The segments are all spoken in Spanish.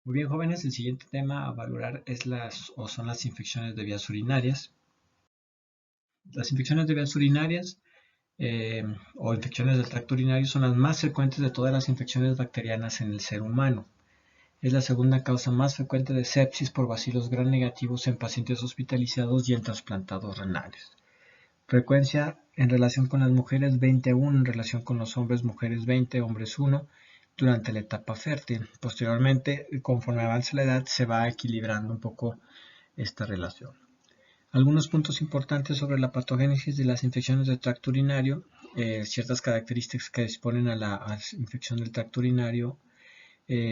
Muy bien, jóvenes, el siguiente tema a valorar es son las infecciones de vías urinarias. Las infecciones de vías urinarias o infecciones del tracto urinario son las más frecuentes de todas las infecciones bacterianas en el ser humano. Es la segunda causa más frecuente de sepsis por bacilos gram negativos en pacientes hospitalizados y en trasplantados renales. Frecuencia en relación con las mujeres 20:1, en relación con los hombres, mujeres 20, hombres 1, durante la etapa fértil. Posteriormente, conforme avanza la edad, se va equilibrando un poco esta relación. Algunos puntos importantes sobre la patogénesis de las infecciones del tracto urinario, ciertas características que disponen a la infección del tracto urinario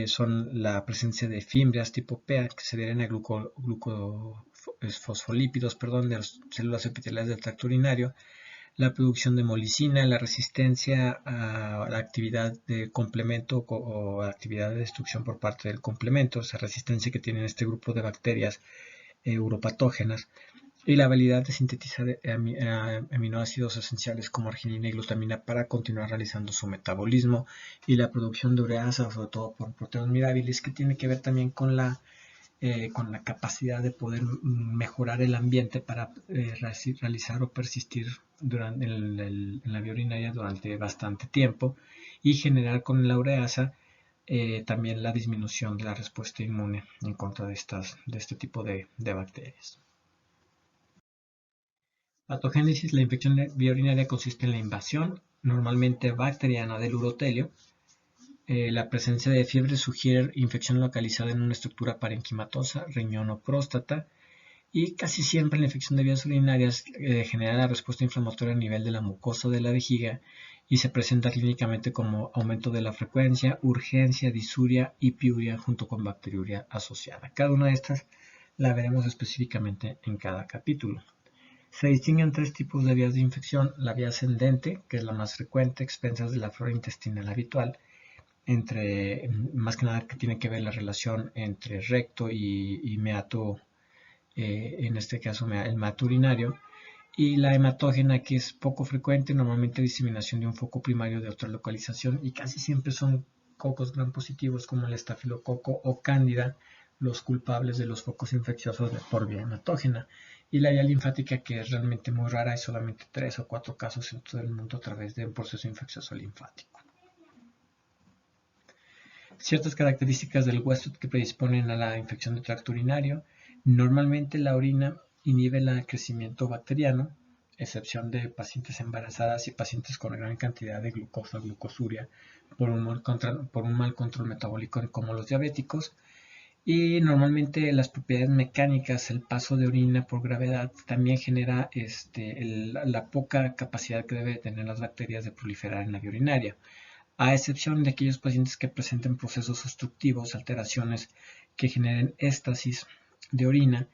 son la presencia de fimbrias tipo PEA que se adhieren a fosfolípidos de las células epiteliales del tracto urinario, la producción de molicina, la resistencia a la actividad de complemento o actividad de destrucción por parte del complemento, esa resistencia que tienen este grupo de bacterias uropatógenas, y la habilidad de sintetizar aminoácidos esenciales como arginina y glutamina para continuar realizando su metabolismo, y la producción de ureasa, sobre todo por proteínas mirábiles, que tiene que ver también con la capacidad de poder mejorar el ambiente para realizar o persistir en la vía urinaria durante bastante tiempo y generar con la ureasa también la disminución de la respuesta inmune en contra de este tipo de bacterias. Patogénesis. La infección vía urinaria consiste en la invasión, normalmente bacteriana, del urotelio. La presencia de fiebre sugiere infección localizada en una estructura parenquimatosa, riñón o próstata, y casi siempre la infección de vías urinarias genera la respuesta inflamatoria a nivel de la mucosa de la vejiga y se presenta clínicamente como aumento de la frecuencia, urgencia, disuria y piuria junto con bacteriuria asociada. Cada una de estas la veremos específicamente en cada capítulo. Se distinguen tres tipos de vías de infección: la vía ascendente, que es la más frecuente, expensas de la flora intestinal habitual, más que nada que tiene que ver la relación entre recto y meato, en este caso el meato urinario, y la hematógena, que es poco frecuente, normalmente diseminación de un foco primario de otra localización, y casi siempre son cocos gram positivos como el estafilococo o cándida los culpables de los focos infecciosos por vía hematógena. Y la vía linfática, que es realmente muy rara, hay solamente 3 o 4 casos en todo el mundo a través de un proceso infeccioso linfático. Ciertas características del huésped que predisponen a la infección del tracto urinario. Normalmente la orina inhibe el crecimiento bacteriano, excepción de pacientes embarazadas y pacientes con gran cantidad de glucosa o glucosuria por un mal control metabólico como los diabéticos. Y normalmente las propiedades mecánicas, el paso de orina por gravedad, también genera la poca capacidad que deben tener las bacterias de proliferar en la vía urinaria, a excepción de aquellos pacientes que presenten procesos obstructivos, alteraciones que generen éstasis de orina,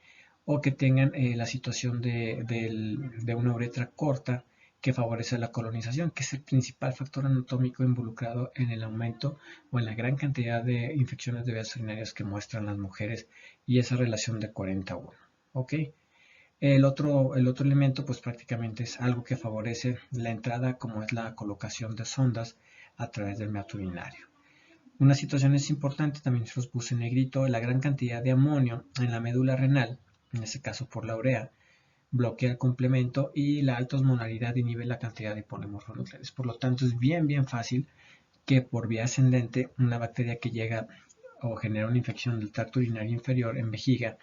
o que tengan la situación de una uretra corta que favorece la colonización, que es el principal factor anatómico involucrado en el aumento o en la gran cantidad de infecciones de vías urinarias que muestran las mujeres, y esa relación de 40:1. ¿Ok? El otro elemento pues prácticamente es algo que favorece la entrada, como es la colocación de sondas a través del meato urinario. Una situación es importante, también se los puse en negrito: la gran cantidad de amonio en la médula renal, en este caso por la urea, bloquea el complemento, y la alta osmolaridad inhibe la cantidad de polimorfonucleares. Por lo tanto, es bien fácil que por vía ascendente una bacteria que llega o genera una infección del tracto urinario inferior en vejiga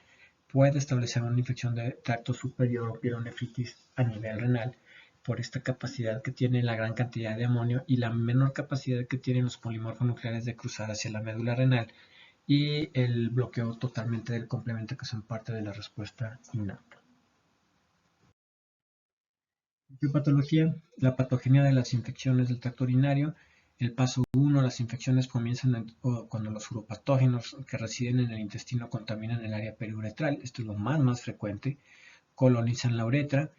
puede establecer una infección de tracto superior o pielonefritis a nivel renal, por esta capacidad que tiene la gran cantidad de amonio y la menor capacidad que tienen los polimorfonucleares de cruzar hacia la médula renal, y el bloqueo totalmente del complemento, que son parte de la respuesta innata. Patología. La patogenia de las infecciones del tracto urinario. El paso 1. Las infecciones comienzan cuando los uropatógenos que residen en el intestino contaminan el área periuretral. Esto es lo más frecuente. Colonizan la uretra.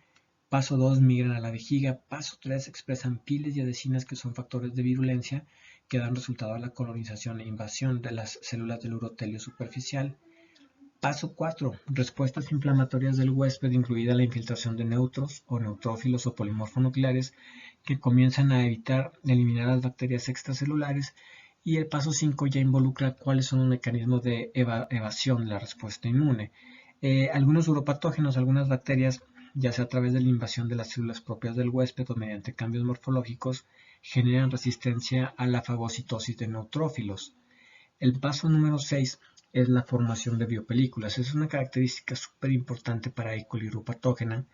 Paso 2. Migran a la vejiga. Paso 3. Expresan piles y adhesinas, que son factores de virulencia que dan resultado a la colonización e invasión de las células del urotelio superficial. Paso 4. Respuestas inflamatorias del huésped, incluida la infiltración de neutros o neutrófilos o polimorfonucleares, que comienzan a eliminar las bacterias extracelulares Y el paso 5 ya involucra cuáles son los mecanismos de evasión de la respuesta inmune. Algunos uropatógenos, algunas bacterias, ya sea a través de la invasión de las células propias del huésped o mediante cambios morfológicos, generan resistencia a la fagocitosis de neutrófilos. El paso número 6 es la formación de biopelículas. Es una característica súper importante para E. coli uropatógena,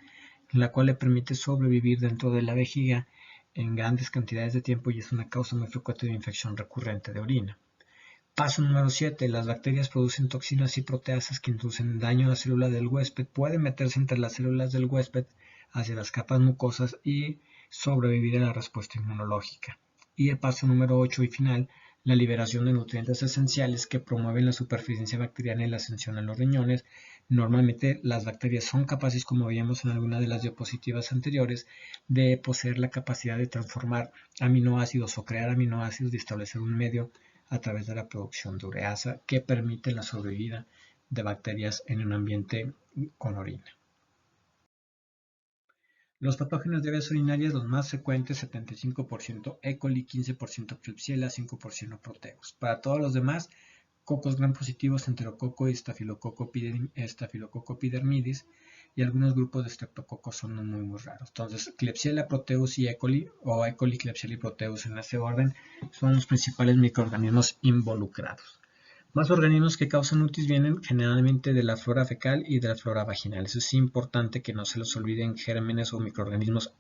la cual le permite sobrevivir dentro de la vejiga en grandes cantidades de tiempo y es una causa muy frecuente de infección recurrente de orina. Paso número 7. Las bacterias producen toxinas y proteasas que inducen daño a la célula del huésped. Pueden meterse entre las células del huésped hacia las capas mucosas y sobrevivir a la respuesta inmunológica. Y el paso número 8 y final, la liberación de nutrientes esenciales que promueven la supervivencia bacteriana y la ascensión a los riñones. Normalmente las bacterias son capaces, como veíamos en alguna de las diapositivas anteriores, de poseer la capacidad de transformar aminoácidos o crear aminoácidos y establecer un medio a través de la producción de ureasa que permite la sobrevida de bacterias en un ambiente con orina. Los patógenos de vías urinarias, los más frecuentes, 75% E. coli, 15% Klebsiella, 5% Proteus. Para todos los demás, cocos gram positivos, enterococo y estafilococo epidermidis, y algunos grupos de streptococos son muy raros. Entonces, Klebsiella, Proteus y E. coli, o E. coli, Klebsiella y Proteus en ese orden, son los principales microorganismos involucrados. Más organismos que causan UTIs vienen generalmente de la flora fecal y de la flora vaginal. Eso es importante que no se los olviden gérmenes o microorganismos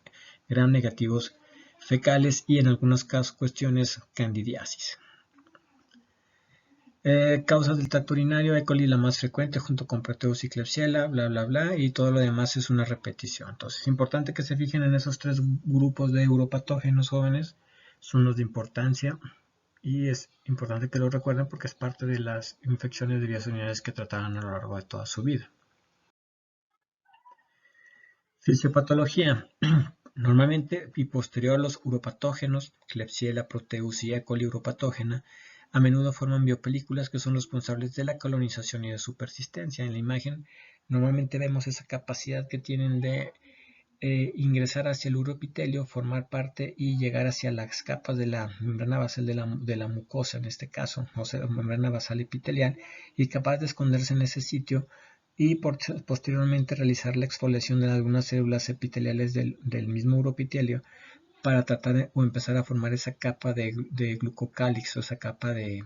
gram negativos fecales y en algunos casos cuestiones candidiasis. Causas del tracto urinario, E. coli la más frecuente junto con Proteus y Klebsiella, y todo lo demás es una repetición. Entonces es importante que se fijen en esos tres grupos de uropatógenos jóvenes, son los de importancia. Y es importante que lo recuerden porque es parte de las infecciones de vías urinarias que tratarán a lo largo de toda su vida. Fisiopatología. Normalmente y posterior a los uropatógenos, Klebsiella, Proteus y E. coli uropatógena, a menudo forman biopelículas que son responsables de la colonización y de su persistencia. En la imagen normalmente vemos esa capacidad que tienen de ingresar hacia el uroepitelio, formar parte y llegar hacia las capas de la membrana basal de la mucosa, en este caso, o sea, membrana basal epitelial, y capaz de esconderse en ese sitio y posteriormente realizar la exfoliación de algunas células epiteliales del mismo uroepitelio para tratar o empezar a formar esa capa de glucocálix o esa capa de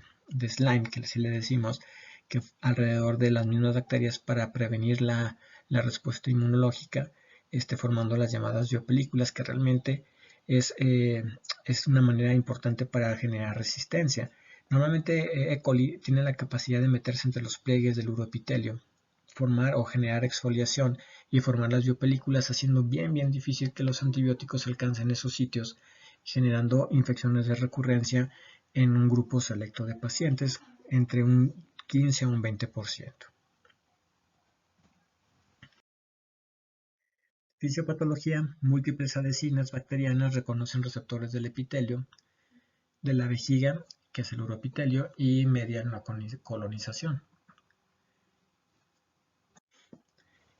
slime que así le decimos, que alrededor de las mismas bacterias para prevenir la respuesta inmunológica, formando las llamadas biopelículas, que realmente es una manera importante para generar resistencia. Normalmente E. coli tiene la capacidad de meterse entre los pliegues del uroepitelio, formar o generar exfoliación y formar las biopelículas, haciendo bien difícil que los antibióticos alcancen esos sitios, generando infecciones de recurrencia en un grupo selecto de pacientes, entre un 15 a un 20%. Fisiopatología. Múltiples adhesinas bacterianas reconocen receptores del epitelio de la vejiga, que es el uroepitelio, y median la colonización.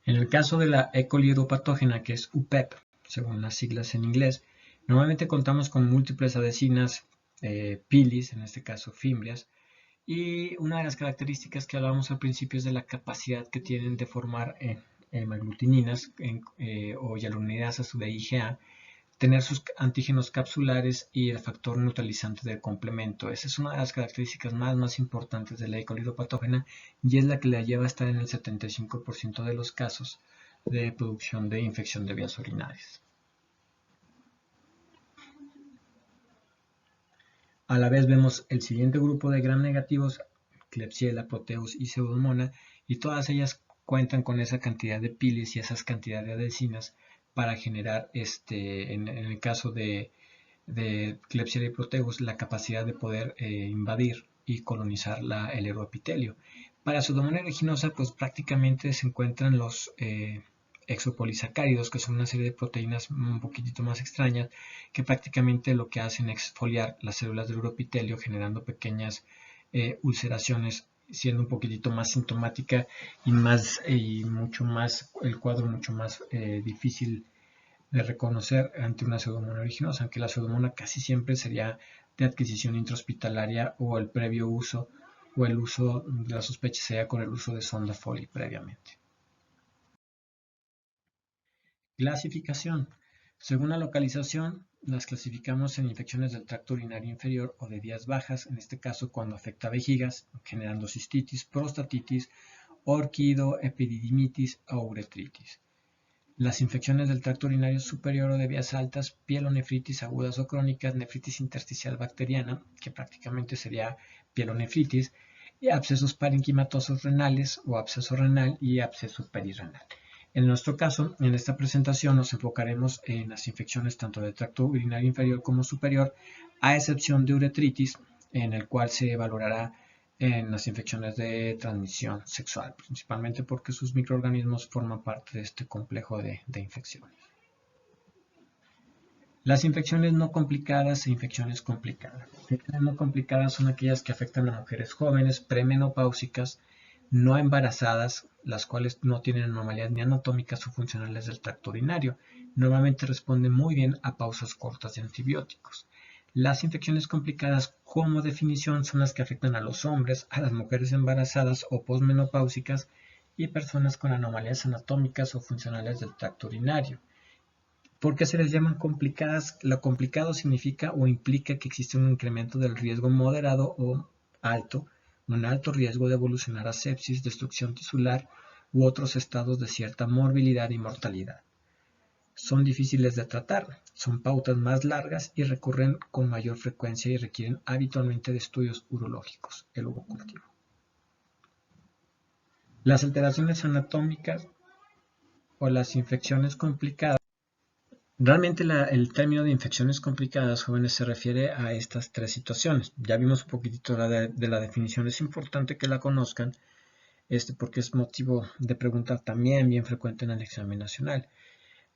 En el caso de la E. coli uropatógena, que es UPEP, según las siglas en inglés, normalmente contamos con múltiples adhesinas, pilis, en este caso fimbrias, y una de las características que hablábamos al principio es de la capacidad que tienen de formar hemaglutininas o hialuronidasas de IgA, tener sus antígenos capsulares y el factor neutralizante del complemento. Esa es una de las características más importantes de la E. coli uropatógena y es la que la lleva a estar en el 75% de los casos de producción de infección de vías urinarias. A la vez vemos el siguiente grupo de gram negativos, Klebsiella, Proteus y Pseudomonas, y todas ellas cuentan con esa cantidad de pilis y esas cantidades de adhesinas para generar, en el caso de Klebsiella y Proteus, la capacidad de poder invadir y colonizar el uroepitelio. Para Pseudomonas aeruginosa, pues prácticamente se encuentran los exopolisacáridos, que son una serie de proteínas un poquitito más extrañas, que prácticamente lo que hacen es exfoliar las células del uroepitelio, generando pequeñas ulceraciones, siendo un poquitito más sintomática y mucho más, el cuadro mucho más difícil de reconocer ante una pseudomonas aeruginosa, aunque la pseudomonas casi siempre sería de adquisición intrahospitalaria o el previo uso o el uso de la sospecha sea con el uso de sonda Foley previamente. Clasificación. Según la localización, las clasificamos en infecciones del tracto urinario inferior o de vías bajas, en este caso cuando afecta vejigas, generando cistitis, prostatitis, orquido, epididimitis o uretritis. Las infecciones del tracto urinario superior o de vías altas, pielonefritis agudas o crónicas, nefritis intersticial bacteriana, que prácticamente sería pielonefritis, y abscesos parenquimatosos renales o absceso renal y absceso perirrenal. En nuestro caso, en esta presentación nos enfocaremos en las infecciones tanto del tracto urinario inferior como superior, a excepción de uretritis, en el cual se valorará en las infecciones de transmisión sexual, principalmente porque sus microorganismos forman parte de este complejo de infecciones. Las infecciones no complicadas e infecciones complicadas. Infecciones no complicadas son aquellas que afectan a mujeres jóvenes, premenopáusicas, no embarazadas, las cuales no tienen anomalías ni anatómicas o funcionales del tracto urinario. Normalmente responden muy bien a pausas cortas de antibióticos. Las infecciones complicadas, como definición, son las que afectan a los hombres, a las mujeres embarazadas o posmenopáusicas y personas con anomalías anatómicas o funcionales del tracto urinario. ¿Por qué se les llaman complicadas? Lo complicado significa o implica que existe un incremento del riesgo moderado o alto, un alto riesgo de evolucionar a sepsis, destrucción tisular u otros estados de cierta morbilidad y mortalidad. Son difíciles de tratar, son pautas más largas y recurren con mayor frecuencia y requieren habitualmente de estudios urológicos, el urocultivo. Las alteraciones anatómicas o las infecciones complicadas. Realmente el término de infecciones complicadas, jóvenes, se refiere a estas tres situaciones. Ya vimos un poquitito de la definición, es importante que la conozcan, porque es motivo de pregunta también bien frecuente en el examen nacional.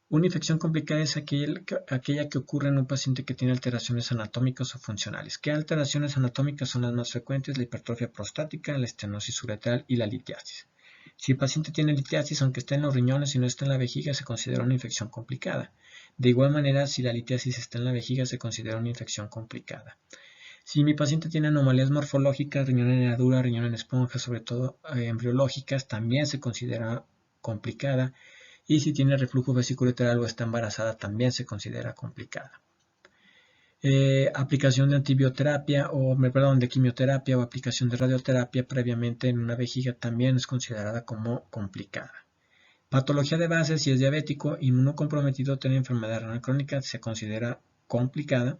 Una infección complicada es aquella que ocurre en un paciente que tiene alteraciones anatómicas o funcionales. ¿Qué alteraciones anatómicas son las más frecuentes? La hipertrofia prostática, la estenosis uretral y la litiasis. Si el paciente tiene litiasis, aunque esté en los riñones y no está en la vejiga, se considera una infección complicada. De igual manera, si la litiasis está en la vejiga, se considera una infección complicada. Si mi paciente tiene anomalías morfológicas, riñón en herradura, riñón en esponja, sobre todo embriológicas, también se considera complicada. Y si tiene reflujo vesiculouretral o está embarazada, también se considera complicada. Aplicación de de quimioterapia o aplicación de radioterapia previamente en una vejiga también es considerada como complicada. Patología de base, si es diabético, inmunocomprometido, tiene enfermedad renal crónica, se considera complicada.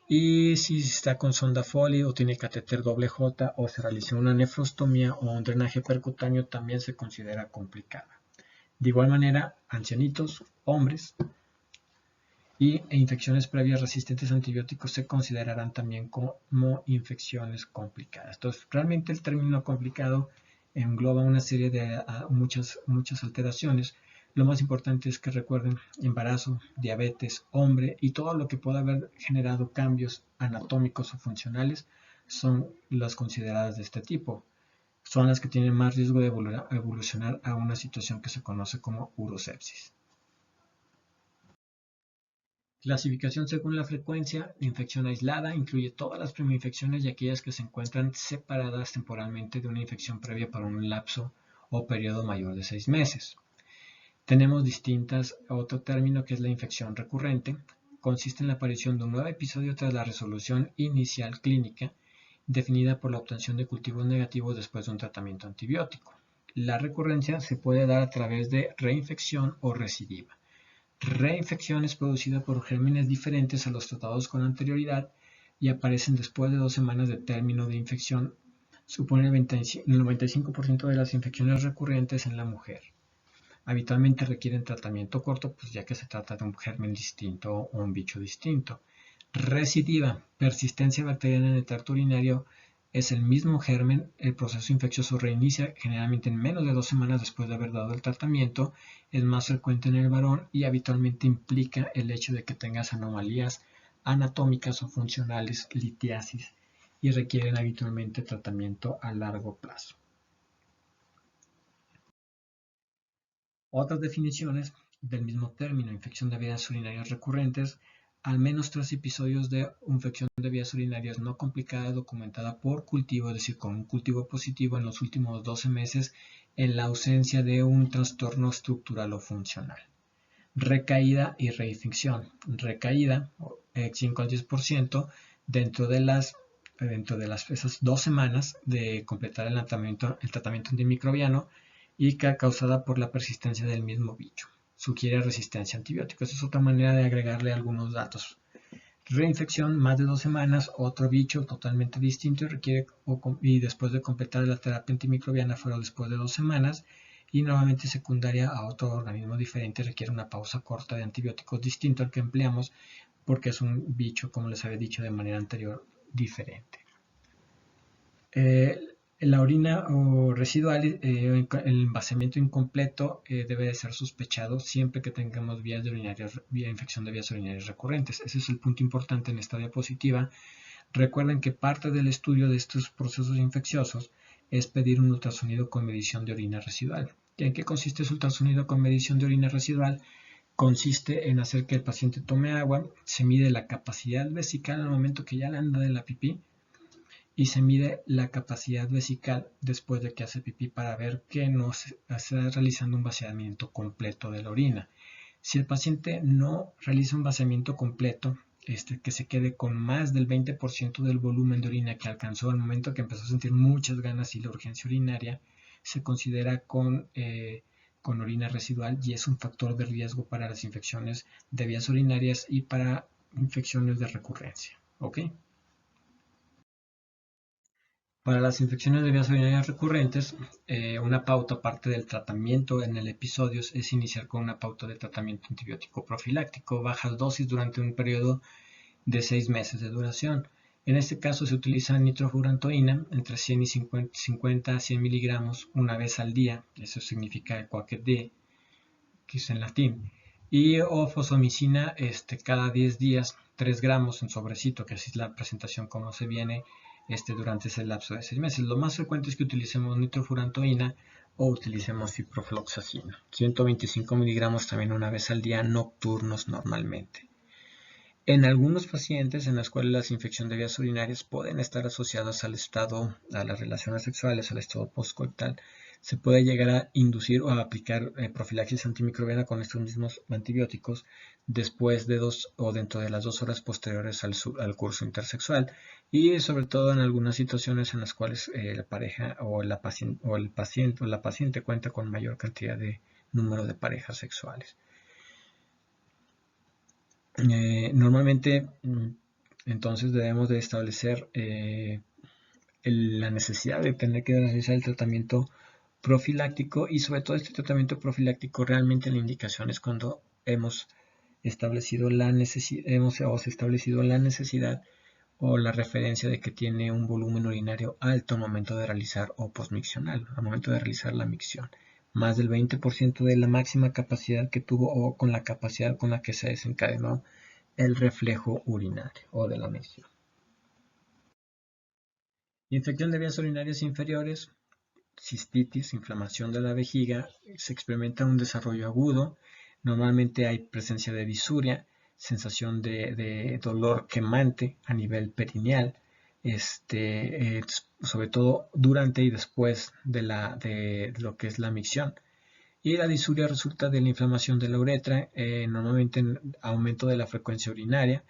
Y si está con sonda Foley o tiene catéter doble J o se realizó una nefrostomía o un drenaje percutáneo, también se considera complicada. De igual manera, ancianitos, hombres e infecciones previas resistentes a antibióticos se considerarán también como infecciones complicadas. Entonces, realmente el término complicado engloba una serie de muchas alteraciones. Lo más importante es que recuerden embarazo, diabetes, hombre y todo lo que pueda haber generado cambios anatómicos o funcionales son las consideradas de este tipo. Son las que tienen más riesgo de evolucionar a una situación que se conoce como urosepsis. Clasificación según la frecuencia. La infección aislada incluye todas las primoinfecciones y aquellas que se encuentran separadas temporalmente de una infección previa por un lapso o periodo mayor de 6 meses. Tenemos otro término que es la infección recurrente. Consiste en la aparición de un nuevo episodio tras la resolución inicial clínica, definida por la obtención de cultivos negativos después de un tratamiento antibiótico. La recurrencia se puede dar a través de reinfección o recidiva. Reinfección es producida por gérmenes diferentes a los tratados con anterioridad y aparecen después de 2 semanas de término de infección. Supone el 95% de las infecciones recurrentes en la mujer. Habitualmente requieren tratamiento corto, pues ya que se trata de un germen distinto o un bicho distinto. Recidiva, persistencia bacteriana en el tracto urinario, es el mismo germen, el proceso infeccioso reinicia generalmente en menos de 2 semanas después de haber dado el tratamiento, es más frecuente en el varón y habitualmente implica el hecho de que tengas anomalías anatómicas o funcionales, litiasis, y requieren habitualmente tratamiento a largo plazo. Otras definiciones del mismo término, infección de vías urinarias recurrentes, al menos 3 episodios de infección de vías urinarias no complicada documentada por cultivo, es decir, con un cultivo positivo en los últimos 12 meses en la ausencia de un trastorno estructural o funcional. Recaída y reinfección. Recaída, 5 al 10% dentro de esas 2 semanas de completar el tratamiento antimicrobiano y causada por la persistencia del mismo bicho. Sugiere resistencia a antibióticos. Esa es otra manera de agregarle algunos datos. Reinfección, más de 2 semanas, otro bicho totalmente distinto y después de completar la terapia antimicrobiana fueron después de 2 semanas y nuevamente secundaria a otro organismo diferente requiere una pausa corta de antibióticos distinto al que empleamos porque es un bicho, como les había dicho de manera anterior, diferente. La orina o residual, el envasamiento incompleto debe de ser sospechado siempre que tengamos infección de vías urinarias recurrentes. Ese es el punto importante en esta diapositiva. Recuerden que parte del estudio de estos procesos infecciosos es pedir un ultrasonido con medición de orina residual. ¿Y en qué consiste ese ultrasonido con medición de orina residual? Consiste en hacer que el paciente tome agua, se mide la capacidad vesical al momento que ya le anda de la pipí, y se mide la capacidad vesical después de que hace pipí para ver que no se está realizando un vaciamiento completo de la orina. Si el paciente no realiza un vaciamiento completo, que se quede con más del 20% del volumen de orina que alcanzó al momento que empezó a sentir muchas ganas y la urgencia urinaria, se considera con orina residual y es un factor de riesgo para las infecciones de vías urinarias y para infecciones de recurrencia. ¿Ok? Para las infecciones de vías urinarias recurrentes, una pauta aparte del tratamiento en el episodio es iniciar con una pauta de tratamiento antibiótico profiláctico, bajas dosis durante un periodo de 6 meses de duración. En este caso se utiliza nitrofurantoína entre 100 y 50 a 100 miligramos una vez al día, eso significa qualquer day, que es en latín, y o fosfomicina cada 10 días, 3 gramos en sobrecito, que así es la presentación como se viene durante ese lapso de 6 meses. Lo más frecuente es que utilicemos nitrofurantoína o utilicemos ciprofloxacina. 125 miligramos también una vez al día, nocturnos normalmente. En algunos pacientes en los cuales las infecciones de vías urinarias pueden estar asociadas al estado, a las relaciones sexuales, al estado postcoital, se puede llegar a inducir o a aplicar profilaxis antimicrobiana con estos mismos antibióticos después de 2 o dentro de las 2 horas posteriores al curso intersexual y sobre todo en algunas situaciones en las cuales la pareja o el paciente o la paciente cuenta con mayor cantidad de número de parejas sexuales. Normalmente entonces debemos de establecer la necesidad de tener que realizar el tratamiento profiláctico y sobre todo este tratamiento profiláctico realmente la indicación es cuando hemos establecido la necesidad o la referencia de que tiene un volumen urinario alto al momento de realizar o postmiccional, al momento de realizar la micción, más del 20% de la máxima capacidad que tuvo o con la capacidad con la que se desencadenó el reflejo urinario o de la micción. Infección de vías urinarias inferiores, cistitis, inflamación de la vejiga, se experimenta un desarrollo agudo, normalmente hay presencia de disuria, sensación de dolor quemante a nivel perineal, sobre todo durante y después de lo que es la micción. Y la disuria resulta de la inflamación de la uretra, normalmente en aumento de la frecuencia urinaria,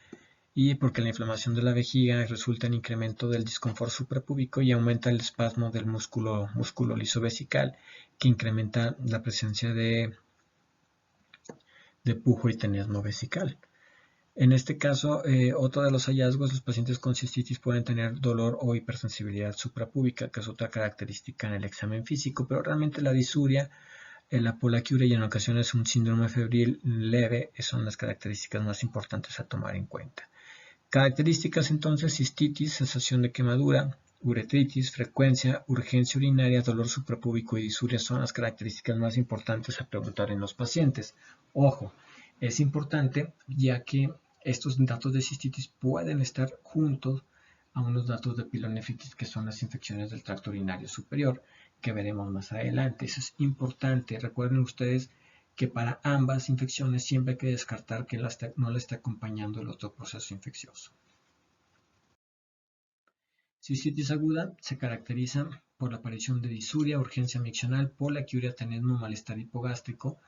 y porque la inflamación de la vejiga resulta en incremento del disconfort suprapúbico y aumenta el espasmo del músculo lisovesical, que incrementa la presencia de pujo y tenesmo vesical. En este caso, otro de los hallazgos, los pacientes con cistitis pueden tener dolor o hipersensibilidad suprapúbica, que es otra característica en el examen físico, pero realmente la disuria, la polaquiuria y en ocasiones un síndrome febril leve son las características más importantes a tomar en cuenta. Características entonces: cistitis, sensación de quemadura, uretritis, frecuencia, urgencia urinaria, dolor suprapúbico y disuria son las características más importantes a preguntar en los pacientes. Ojo, es importante ya que estos datos de cistitis pueden estar juntos a unos datos de pilonefritis que son las infecciones del tracto urinario superior que veremos más adelante. Eso es importante. Recuerden ustedes que para ambas infecciones siempre hay que descartar que no la esté acompañando el otro proceso infeccioso. Cistitis aguda se caracteriza por la aparición de disuria, urgencia miccional, poliaquiuria, tenesmo, malestar hipogástrico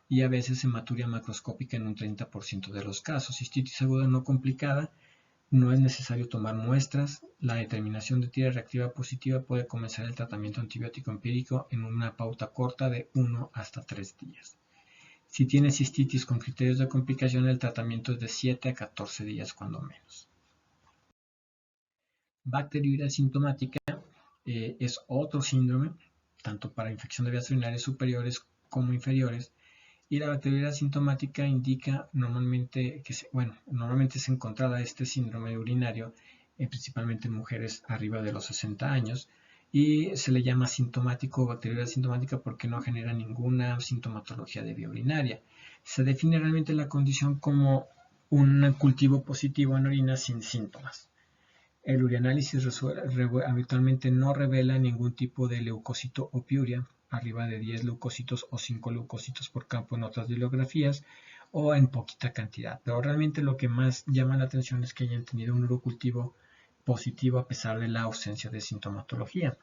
y a veces hematuria macroscópica en un 30% de los casos. Cistitis aguda no complicada, no es necesario tomar muestras. La determinación de tira reactiva positiva puede comenzar el tratamiento antibiótico empírico en una pauta corta de 1 hasta 3 días. Si tiene cistitis con criterios de complicación, el tratamiento es de 7 a 14 días cuando menos. Bacteriuria sintomática es otro síndrome, tanto para infección de vías urinarias superiores como inferiores, y la bacteriuria sintomática indica normalmente es encontrada este síndrome urinario principalmente en mujeres arriba de los 60 años y se le llama sintomático o bacteriuria sintomática porque no genera ninguna sintomatología de vía urinaria. Se define realmente la condición como un cultivo positivo en orina sin síntomas. El urianálisis habitualmente no revela ningún tipo de leucocito o piuria, arriba de 10 leucocitos o 5 leucocitos por campo en otras bibliografías, o en poquita cantidad. Pero realmente lo que más llama la atención es que hayan tenido un urocultivo positivo a pesar de la ausencia de sintomatología.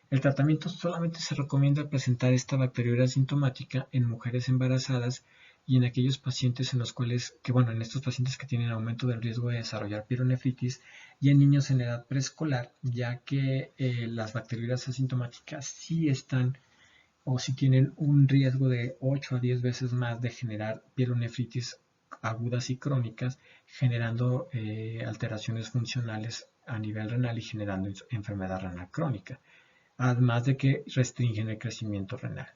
El tratamiento solamente se recomienda presentar esta bacteriuria sintomática en mujeres embarazadas y en aquellos pacientes en estos pacientes que tienen aumento del riesgo de desarrollar pielonefritis y en niños en edad preescolar, ya que las bacteriurias asintomáticas sí están o sí tienen un riesgo de 8 a 10 veces más de generar pielonefritis agudas y crónicas, generando alteraciones funcionales a nivel renal y generando enfermedad renal crónica, además de que restringen el crecimiento renal.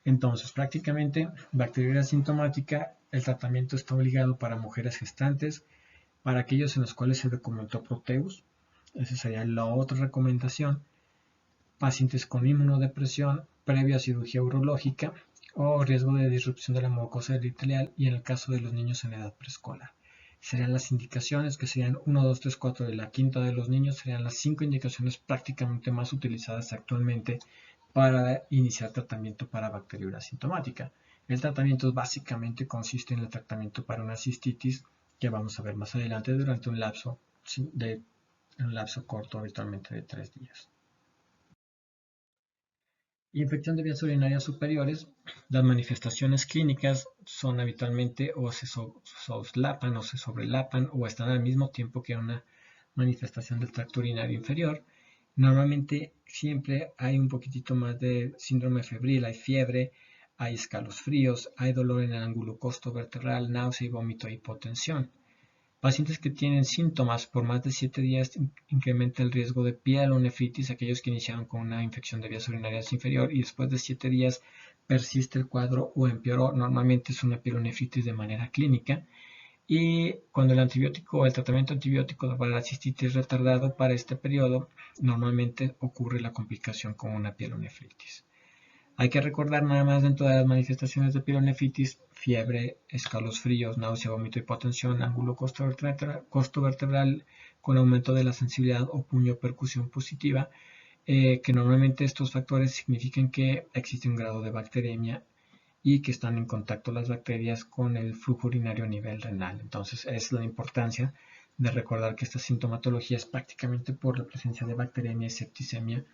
Entonces, prácticamente, bacteriuria asintomática, el tratamiento está obligado para mujeres gestantes, para aquellos en los cuales se recomendó Proteus, esa sería la otra recomendación, pacientes con inmunodepresión previa a cirugía urológica o riesgo de disrupción de la mucosa epitelial y en el caso de los niños en edad preescolar. Serían las indicaciones que serían 1, 2, 3, 4 de la quinta de los niños, serían las 5 indicaciones prácticamente más utilizadas actualmente para iniciar tratamiento para bacteriuria asintomática. El tratamiento básicamente consiste en el tratamiento para una cistitis que vamos a ver más adelante durante un lapso corto, habitualmente de 3 días. Infección de vías urinarias superiores. Las manifestaciones clínicas son habitualmente o se soslapan o se sobrelapan o están al mismo tiempo que una manifestación del tracto urinario inferior. Normalmente siempre hay un poquitito más de síndrome febril, hay fiebre, hay escalofríos, hay dolor en el ángulo costovertebral, náusea y vómito e hipotensión. Pacientes que tienen síntomas por más de 7 días incrementa el riesgo de pielonefritis, aquellos que iniciaron con una infección de vías urinarias inferior y después de 7 días persiste el cuadro o empeoró, normalmente es una pielonefritis de manera clínica. Y cuando el tratamiento antibiótico para la cistitis es retardado para este periodo, normalmente ocurre la complicación con una pielonefritis. Hay que recordar nada más dentro de las manifestaciones de pielonefritis, fiebre, escalofríos, náusea, vómito, hipotensión, ángulo costovertebral con aumento de la sensibilidad o puño percusión positiva, que normalmente estos factores significan que existe un grado de bacteremia y que están en contacto las bacterias con el flujo urinario a nivel renal. Entonces es la importancia de recordar que esta sintomatología es prácticamente por la presencia de bacteremia y septicemia,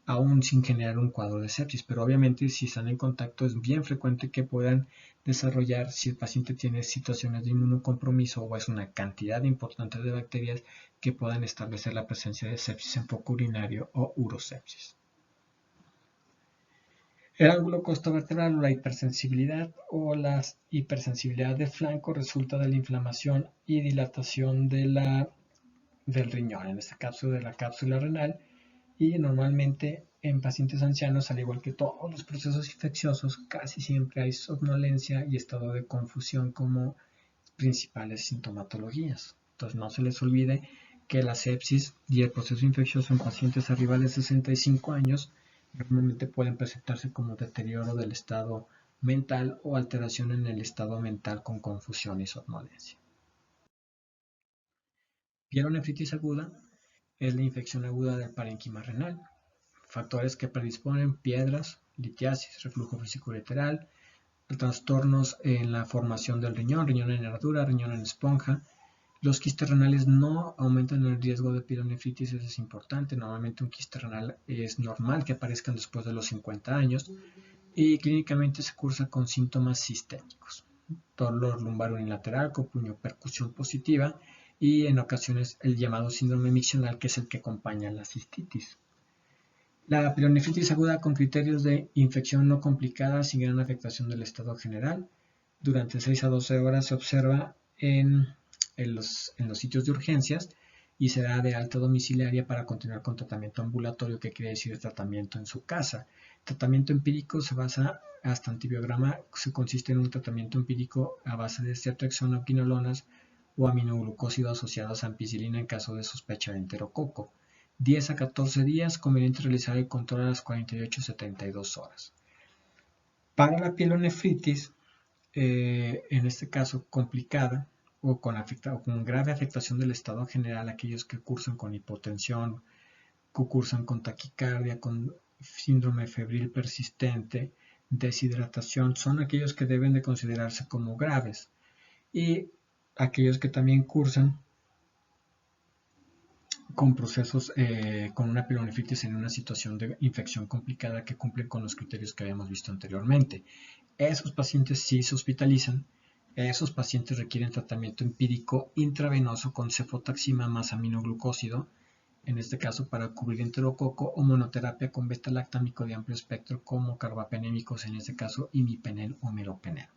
aún sin generar un cuadro de sepsis, pero obviamente si están en contacto es bien frecuente que puedan desarrollar, si el paciente tiene situaciones de inmunocompromiso o es una cantidad importante de bacterias, que puedan establecer la presencia de sepsis en foco urinario o urosepsis. El ángulo costovertebral o la hipersensibilidad o la hipersensibilidad de flanco resulta de la inflamación y dilatación del riñón, en este caso de la cápsula renal, y normalmente en pacientes ancianos, al igual que todos los procesos infecciosos, casi siempre hay somnolencia y estado de confusión como principales sintomatologías. Entonces no se les olvide que la sepsis y el proceso infeccioso en pacientes arriba de 65 años normalmente pueden presentarse como deterioro del estado mental o alteración en el estado mental con confusión y somnolencia. Pielonefritis aguda es la infección aguda del parénquima renal. Factores que predisponen: piedras, litiasis, reflujo vesicoureteral, trastornos en la formación del riñón, riñón en herradura, riñón en esponja. Los quistes renales no aumentan el riesgo de pielonefritis, eso es importante. Normalmente un quiste renal es normal que aparezcan después de los 50 años y clínicamente se cursa con síntomas sistémicos. Dolor lumbar unilateral con percusión positiva y en ocasiones el llamado síndrome miccional, que es el que acompaña la cistitis. La pielonefritis aguda con criterios de infección no complicada sin gran afectación del estado general. Durante 6 a 12 horas se observa en los sitios de urgencias y se da de alta domiciliaria para continuar con tratamiento ambulatorio, que quiere decir tratamiento en su casa. El tratamiento empírico se basa hasta antibiograma, se consiste en un tratamiento empírico a base de ceftriaxona, quinolonas o aminoglucósido asociados a ampicilina en caso de sospecha de enterococo. 10 a 14 días, conveniente realizar el control a las 48 a 72 horas. Para la pielonefritis, en este caso complicada o con grave afectación del estado general, aquellos que cursan con hipotensión, que cursan con taquicardia, con síndrome febril persistente, deshidratación, son aquellos que deben de considerarse como graves. Y aquellos que también cursan con procesos con una pielonefritis en una situación de infección complicada que cumplen con los criterios que habíamos visto anteriormente. Esos pacientes sí se hospitalizan, esos pacientes requieren tratamiento empírico intravenoso con cefotaxima más aminoglucósido, en este caso para cubrir enterococo, o monoterapia con beta-lactámico de amplio espectro como carbapenémicos, en este caso imipenel o meropenel.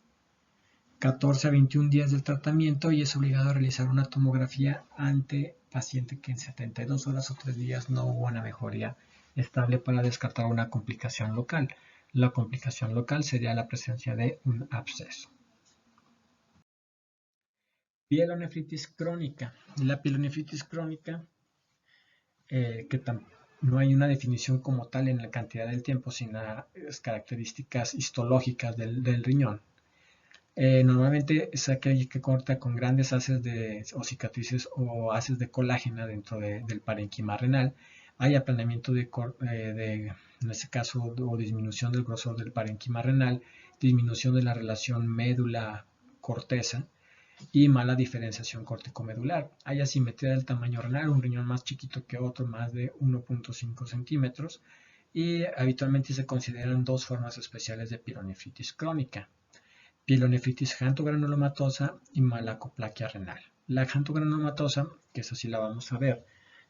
14 a 21 días del tratamiento y es obligado a realizar una tomografía ante paciente que en 72 horas o 3 días no hubo una mejoría estable para descartar una complicación local. La complicación local sería la presencia de un absceso. Pielonefritis crónica. La pielonefritis crónica, no hay una definición como tal en la cantidad del tiempo, sino las características histológicas del riñón. Normalmente es aquel que corta con grandes haces o cicatrices o haces de colágena dentro del parénquima renal. Hay aplanamiento en este caso, o disminución del grosor del parénquima renal, disminución de la relación médula-corteza y mala diferenciación corticomedular. Hay asimetría del tamaño renal, un riñón más chiquito que otro, más de 1.5 centímetros, y habitualmente se consideran dos formas especiales de pielonefritis crónica: pielonefritis xantogranulomatosa y malacoplaquia renal. La xantogranulomatosa, que esa sí la vamos a ver,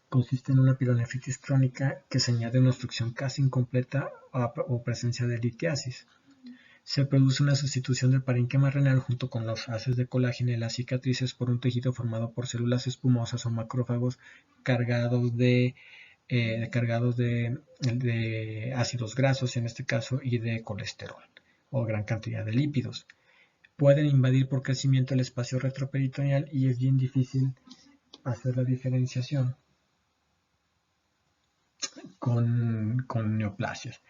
consiste en una pielonefritis crónica que se añade una obstrucción casi incompleta o presencia de litiasis. Se produce una sustitución del parénquima renal junto con los haces de colágeno y las cicatrices por un tejido formado por células espumosas o macrófagos cargados de ácidos grasos, en este caso, y de colesterol o gran cantidad de lípidos. Pueden invadir por crecimiento el espacio retroperitoneal y es bien difícil hacer la diferenciación con neoplasias.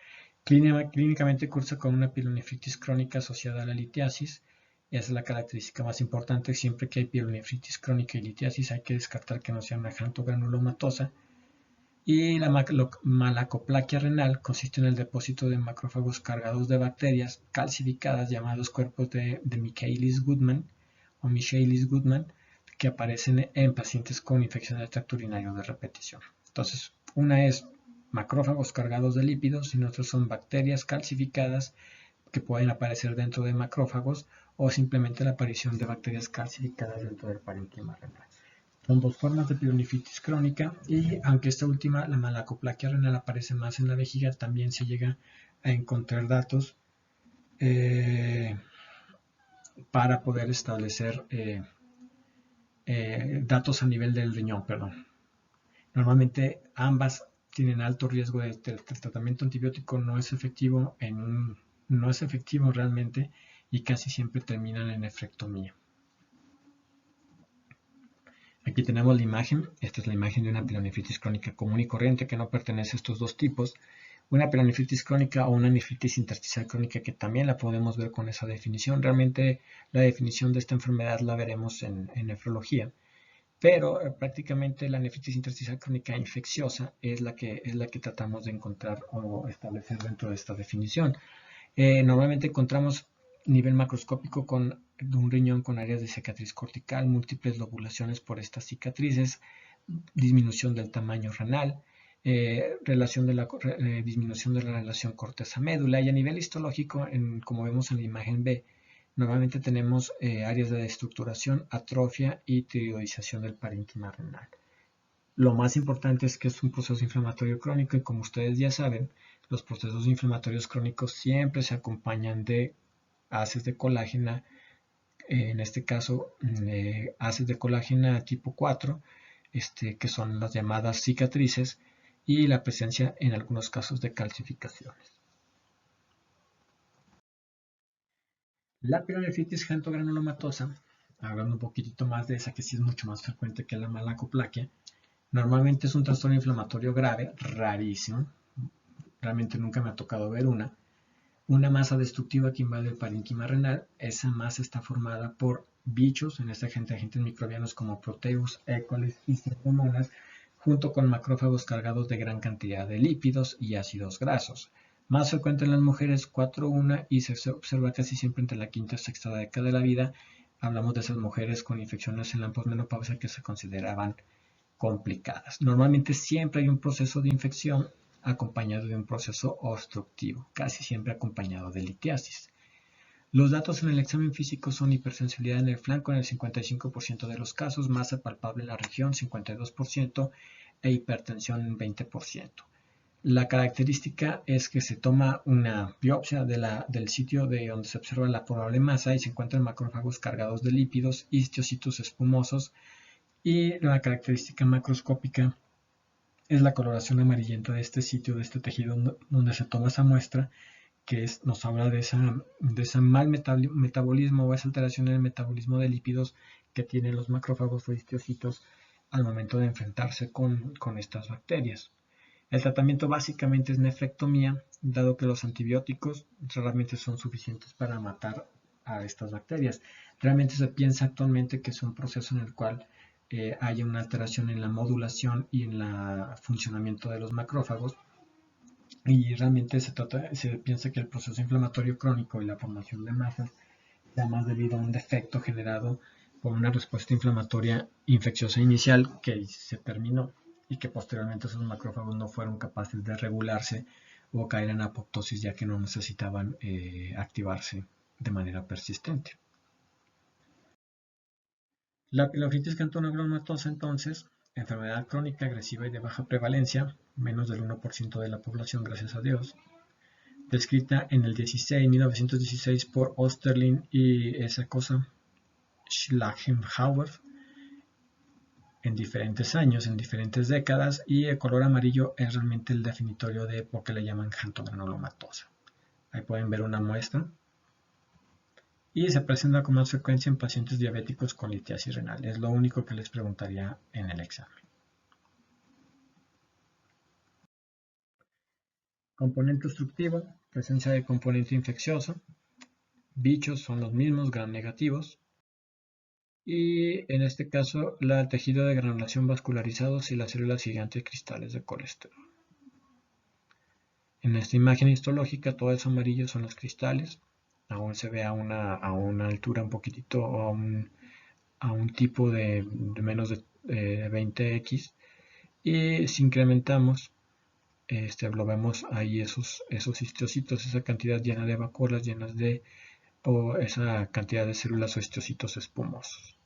Clínicamente cursa con una pielonefritis crónica asociada a la litiasis. Esa es la característica más importante. Siempre que hay pielonefritis crónica y litiasis hay que descartar que no sea una xantogranulomatosa. Y la malacoplaquia renal consiste en el depósito de macrófagos cargados de bacterias calcificadas llamados cuerpos de Michaelis-Goodman o Michaelis-Goodman, que aparecen en pacientes con infección del tracto urinario de repetición. Entonces, una es macrófagos cargados de lípidos y otros son bacterias calcificadas que pueden aparecer dentro de macrófagos o simplemente la aparición de bacterias calcificadas dentro del parénquima renal. Son dos formas de pielonefritis crónica y aunque esta última, la malacoplaquia renal, aparece más en la vejiga, también se llega a encontrar datos para poder establecer datos a nivel del riñón, perdón. Normalmente ambas tienen alto riesgo de el tratamiento antibiótico no es efectivo realmente y casi siempre terminan en nefrectomía. Aquí tenemos la imagen. Esta es la imagen de una pielonefritis crónica común y corriente que no pertenece a estos dos tipos. Una pielonefritis crónica o una nefritis intersticial crónica que también la podemos ver con esa definición. Realmente la definición de esta enfermedad la veremos en nefrología. Pero prácticamente la nefritis intersticial crónica infecciosa es la que tratamos de encontrar o establecer dentro de esta definición. Normalmente encontramos nivel macroscópico con un riñón con áreas de cicatriz cortical, múltiples lobulaciones por estas cicatrices, disminución del tamaño renal, disminución de la relación corteza-médula, y a nivel histológico, como vemos en la imagen B, normalmente tenemos áreas de destructuración, atrofia y tiroidización del parénquima renal. Lo más importante es que es un proceso inflamatorio crónico y, como ustedes ya saben, los procesos inflamatorios crónicos siempre se acompañan de haces de colágena, en este caso haces de colágena tipo 4, que son las llamadas cicatrices, y la presencia en algunos casos de calcificaciones. La pielonefritis gantogranulomatosa, hablando un poquitito más de esa, que sí es mucho más frecuente que la malacoplaquia, normalmente es un trastorno inflamatorio grave, rarísimo, realmente nunca me ha tocado ver una masa destructiva que invade el parénquima renal. Esa masa está formada por bichos, en este agentes microbianos como Proteus, E. coli y Pseudomonas, junto con macrófagos cargados de gran cantidad de lípidos y ácidos grasos. Más frecuente en las mujeres, 4-1, y se observa casi siempre entre la quinta y sexta década de la vida. Hablamos de esas mujeres con infecciones en la posmenopausia que se consideraban complicadas. Normalmente siempre hay un proceso de infección acompañado de un proceso obstructivo, casi siempre acompañado de litiasis. Los datos en el examen físico son hipersensibilidad en el flanco en el 55% de los casos, masa palpable en la región 52% e hipertensión en 20%. La característica es que se toma una biopsia del sitio de donde se observa la probable masa y se encuentran macrófagos cargados de lípidos, histocitos espumosos, y la característica macroscópica es la coloración amarillenta de este sitio, de este tejido donde se toma esa muestra, que nos habla de ese mal metabolismo o esa alteración en el metabolismo de lípidos que tienen los macrófagos o histocitos al momento de enfrentarse con estas bacterias. El tratamiento básicamente es nefrectomía, dado que los antibióticos raramente son suficientes para matar a estas bacterias. Realmente se piensa actualmente que es un proceso en el cual haya una alteración en la modulación y en el funcionamiento de los macrófagos, y realmente se piensa que el proceso inflamatorio crónico y la formación de masas da más debido a un defecto generado por una respuesta inflamatoria infecciosa inicial que se terminó y que posteriormente esos macrófagos no fueron capaces de regularse o caer en apoptosis, ya que no necesitaban activarse de manera persistente. La pielonefritis cantonegranulomatosa, entonces, enfermedad crónica, agresiva y de baja prevalencia, menos del 1% de la población, gracias a Dios, descrita en el 1916 por Osterlin y esa cosa Schlachenhauer en diferentes años, en diferentes décadas, y el color amarillo es realmente el definitorio de por qué le llaman gantogranulomatosa. Ahí pueden ver una muestra. Y se presenta con más frecuencia en pacientes diabéticos con litiasis renal. Es lo único que les preguntaría en el examen. Componente obstructivo, presencia de componente infeccioso. Bichos son los mismos, gram negativos. Y en este caso, el tejido de granulación vascularizados y las células gigantes cristales de colesterol. En esta imagen histológica, todo eso amarillo son los cristales. Aún se ve a una altura un poquitito, a un tipo de menos de 20x. Y si incrementamos, lo vemos ahí esos histocitos, esa cantidad llena de vacuolas, llenas de, o esa cantidad de células o histocitos espumosos.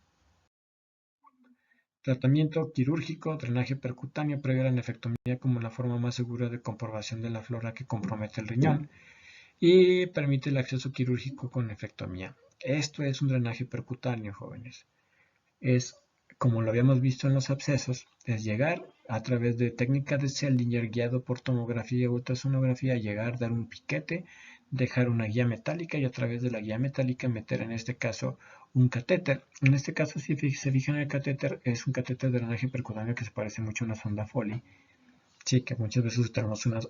Tratamiento quirúrgico, drenaje percutáneo previo a la nefrectomía como la forma más segura de comprobación de la flora que compromete el riñón y permite el acceso quirúrgico con nefrectomía. Esto es un drenaje percutáneo, jóvenes. Es, como lo habíamos visto en los abscesos, es llegar a través de técnica de Seldinger guiado por tomografía y ultrasonografía, llegar, dar un piquete, dejar una guía metálica y a través de la guía metálica meter en este caso un catéter. En este caso, si se fijan en el catéter, es un catéter de drenaje percutáneo que se parece mucho a una sonda Foley. Sí, que muchas veces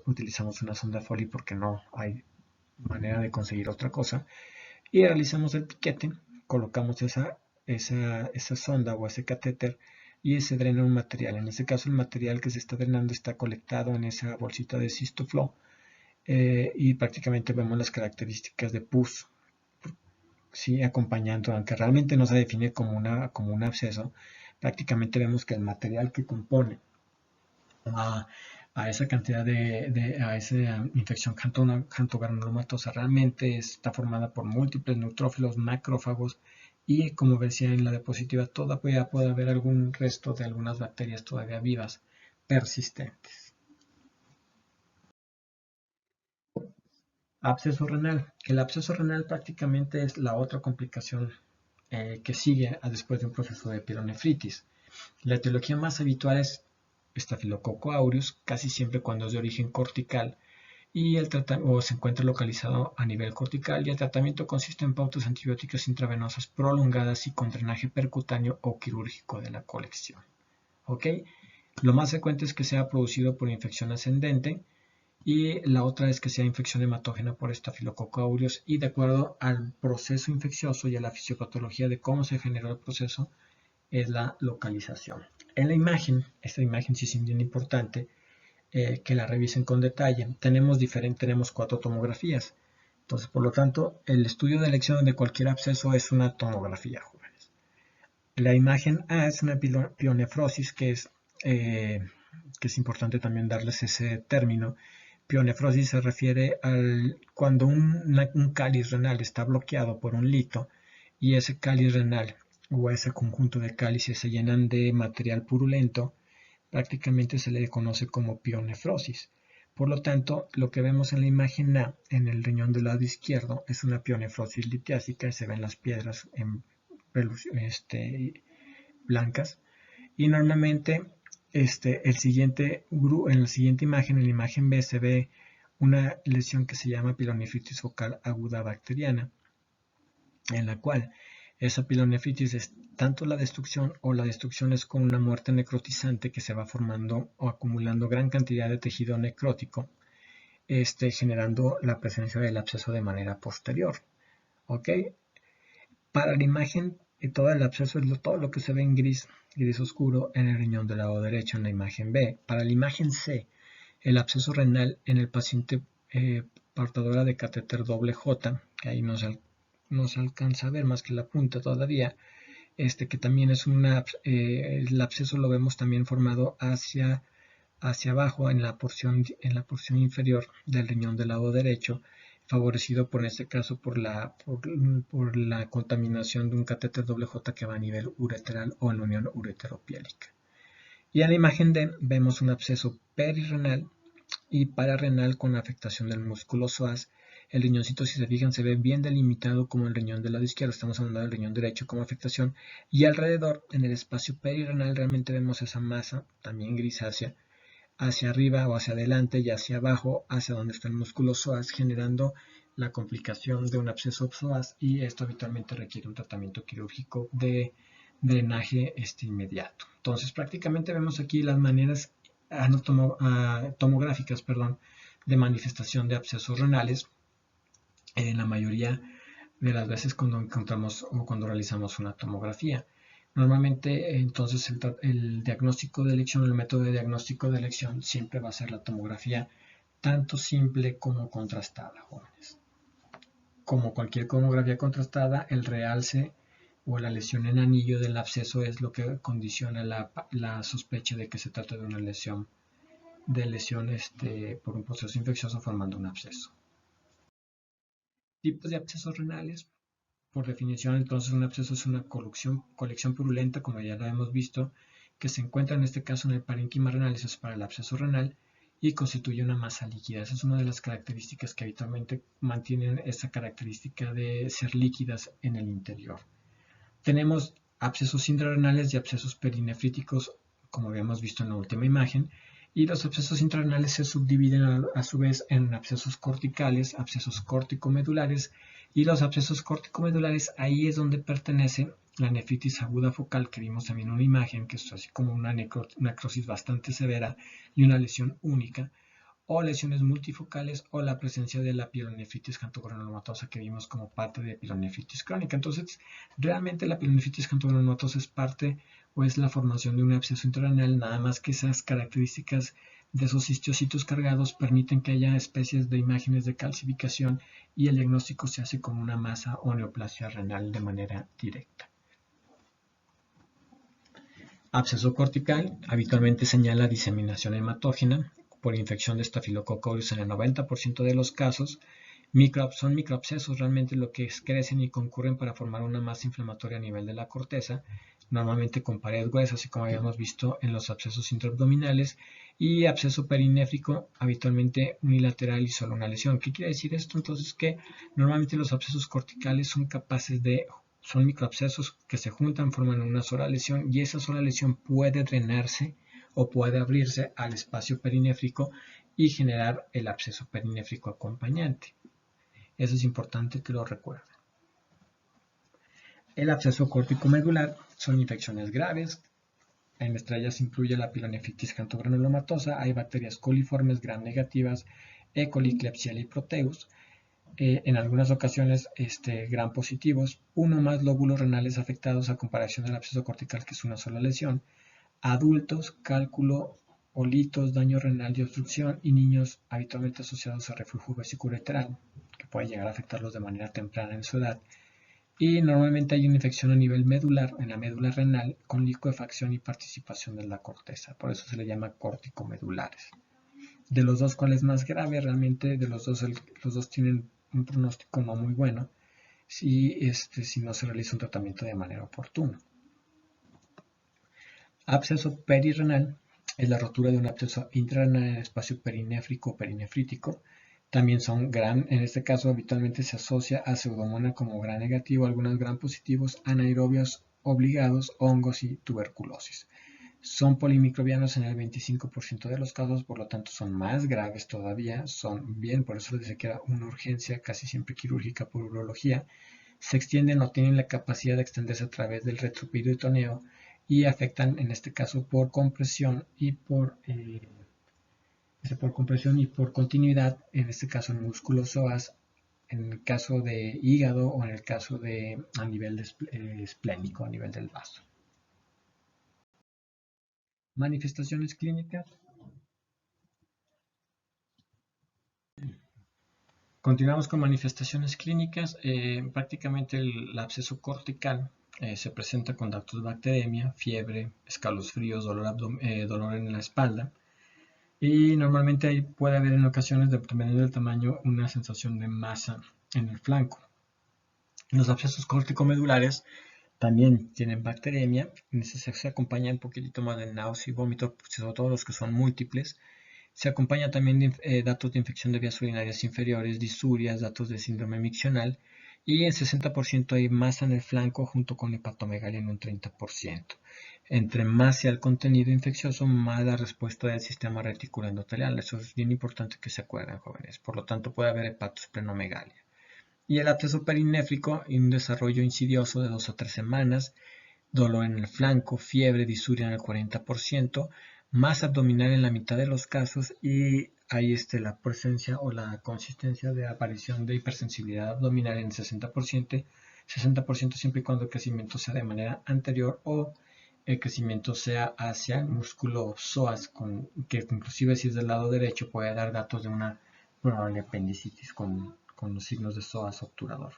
utilizamos una sonda Foley porque no hay manera de conseguir otra cosa. Y realizamos el piquete, colocamos esa sonda o ese catéter y se drena un material. En este caso, el material que se está drenando está colectado en esa bolsita de Cystoflow y prácticamente vemos las características de pus sí, acompañando, aunque realmente no se define como un absceso, prácticamente vemos que el material que compone a, a esa cantidad a esa infección cantogranulomatosa realmente está formada por múltiples neutrófilos, macrófagos y, como decía en la diapositiva, todavía puede haber algún resto de algunas bacterias todavía vivas persistentes. Absceso renal. El absceso renal prácticamente es la otra complicación que sigue después de un proceso de pielonefritis. La etiología más habitual es Staphylococcus aureus, casi siempre cuando es de origen cortical y o se encuentra localizado a nivel cortical, y el tratamiento consiste en pautas antibióticas intravenosas prolongadas y con drenaje percutáneo o quirúrgico de la colección. ¿Ok? Lo más frecuente es que sea producido por infección ascendente, y la otra es que sea infección hematógena por Staphylococcus aureus, y de acuerdo al proceso infeccioso y a la fisiopatología de cómo se generó el proceso es la localización. En la imagen, esta imagen sí es bien importante que la revisen con detalle. Tenemos 4 tomografías. Entonces, por lo tanto, el estudio de elección de cualquier absceso es una tomografía, jóvenes. La imagen A es una pionefrosis, que es importante también darles ese término. Pionefrosis se refiere cuando un cáliz renal está bloqueado por un lito y ese cáliz renal o ese conjunto de cálices se llenan de material purulento, prácticamente se le conoce como pionefrosis. Por lo tanto, lo que vemos en la imagen A, en el riñón del lado izquierdo, es una pionefrosis litiásica, se ven las piedras blancas, y normalmente en la siguiente imagen, en la imagen B, se ve una lesión que se llama pilonefritis focal aguda bacteriana, en la cual esa pilonefritis es tanto la destrucción es con una muerte necrotizante que se va formando o acumulando gran cantidad de tejido necrótico, generando la presencia del absceso de manera posterior. ¿Ok? Para la imagen, todo el absceso es todo lo que se ve en gris oscuro en el riñón del lado derecho en la imagen B. Para la imagen C, el absceso renal en el paciente portadora de catéter doble J, que ahí no se alcanza a ver más que la punta todavía, que también es el absceso lo vemos también formado hacia abajo en la porción inferior del riñón del lado derecho, favorecido en este caso por la contaminación de un catéter doble J que va a nivel ureteral o en la unión ureteropiélica. Y en la imagen D vemos un absceso perirrenal y pararrenal con afectación del músculo psoas. El riñoncito, si se fijan, se ve bien delimitado como el riñón del lado izquierdo, estamos hablando del riñón derecho como afectación, y alrededor, en el espacio perirrenal, realmente vemos esa masa también grisácea hacia arriba o hacia adelante y hacia abajo, hacia donde está el músculo psoas, generando la complicación de un absceso psoas, y esto habitualmente requiere un tratamiento quirúrgico de drenaje inmediato. Entonces, prácticamente vemos aquí las maneras tomográficas, de manifestación de abscesos renales en la mayoría de las veces cuando encontramos o cuando realizamos una tomografía. Normalmente, entonces, el diagnóstico de elección, el método de diagnóstico de elección siempre va a ser la tomografía, tanto simple como contrastada, jóvenes. Como cualquier tomografía contrastada, el realce o la lesión en anillo del absceso es lo que condiciona la sospecha de que se trata de una lesión por un proceso infeccioso formando un absceso. Tipos de abscesos renales. Por definición, entonces, un absceso es una colección purulenta, como ya lo hemos visto, que se encuentra en este caso en el parénquima renal, eso es para el absceso renal, y constituye una masa líquida. Esa es una de las características que habitualmente mantienen esa característica de ser líquidas en el interior. Tenemos abscesos intrarrenales y abscesos perinefríticos, como habíamos visto en la última imagen, y los abscesos intrarrenales se subdividen a su vez en abscesos corticales, abscesos córtico-medulares, y los abscesos córtico-medulares, ahí es donde pertenece la nefritis aguda focal, que vimos también en una imagen, que es así como una necrosis bastante severa y una lesión única, o lesiones multifocales, o la presencia de la pielonefritis cantogranulomatosa que vimos como parte de pielonefritis crónica. Entonces, realmente la pielonefritis cantogranulomatosa es parte o es la formación de un absceso intrarenal, nada más que esas características de esos histocitos cargados permiten que haya especies de imágenes de calcificación y el diagnóstico se hace con una masa o neoplasia renal de manera directa. Absceso cortical habitualmente señala diseminación hematógena por infección de Staphylococcus aureus en el 90% de los casos. Son microabscesos realmente lo que crecen y concurren para formar una masa inflamatoria a nivel de la corteza, normalmente con pared gruesa, así como habíamos visto en los abscesos intraabdominales, y absceso perinéfrico, habitualmente unilateral y solo una lesión. ¿Qué quiere decir esto? Entonces que normalmente los abscesos corticales son microabscesos que se juntan, forman una sola lesión y esa sola lesión puede drenarse o puede abrirse al espacio perinéfrico y generar el absceso perinéfrico acompañante. Eso es importante que lo recuerden. El absceso córtico-medular son infecciones graves. Entre ellas incluye la pielonefritis granulomatosa. Hay bacterias coliformes gram negativas, E. coli, Klebsiella y Proteus. En algunas ocasiones gram positivos. Uno más lóbulos renales afectados a comparación del absceso cortical, que es una sola lesión. Adultos, cálculo, colitos, daño renal y obstrucción, y niños habitualmente asociados a reflujo vesicoureteral, que puede llegar a afectarlos de manera temprana en su edad. Y normalmente hay una infección a nivel medular, en la médula renal, con licuefacción y participación de la corteza. Por eso se le llama córtico-medulares. De los dos, ¿cuál es más grave? Realmente de los dos tienen un pronóstico no muy bueno si no se realiza un tratamiento de manera oportuna. Absceso perirrenal es la rotura de un absceso intrarrenal en el espacio perinéfrico o perinefrítico. También son gram, en este caso habitualmente se asocia a Pseudomonas como gram negativo, algunos gram positivos, anaerobios obligados, hongos y tuberculosis. Son polimicrobianos en el 25% de los casos, por lo tanto son más graves todavía, por eso les decía que era una urgencia casi siempre quirúrgica por urología. Se extienden o tienen la capacidad de extenderse a través del retroperitoneo y afectan en este caso por compresión y por continuidad, en este caso en músculos psoas, en el caso de hígado o en el caso de a nivel esplénico, a nivel del vaso. Manifestaciones clínicas. Continuamos con manifestaciones clínicas. Prácticamente el absceso cortical se presenta con dactobacteremia, fiebre, escalofríos, dolor en la espalda. Y normalmente puede haber en ocasiones, dependiendo del tamaño, una sensación de masa en el flanco. Los abscesos córtico-medulares también tienen bacteremia. Se acompaña un poquitito más de náusea y vómito, sobre todo los que son múltiples. Se acompaña también de datos de infección de vías urinarias inferiores, disurias, datos de síndrome miccional, y en 60% hay masa en el flanco junto con hepatomegalia en un 30%. Entre más sea el contenido infeccioso, más la respuesta del sistema reticular endotelial. Eso es bien importante que se acuerden, jóvenes. Por lo tanto, puede haber hepatosplenomegalia. Y el absceso perinéfrico, un desarrollo insidioso de 2 a 3 semanas, dolor en el flanco, fiebre, disuria en el 40%, masa abdominal en la mitad de los casos, y hay la presencia o la consistencia de aparición de hipersensibilidad abdominal en el 60%, siempre y cuando el crecimiento sea de manera anterior o el crecimiento sea hacia el músculo psoas, que inclusive si es del lado derecho puede dar datos de una probable apendicitis con los signos de psoas obturador.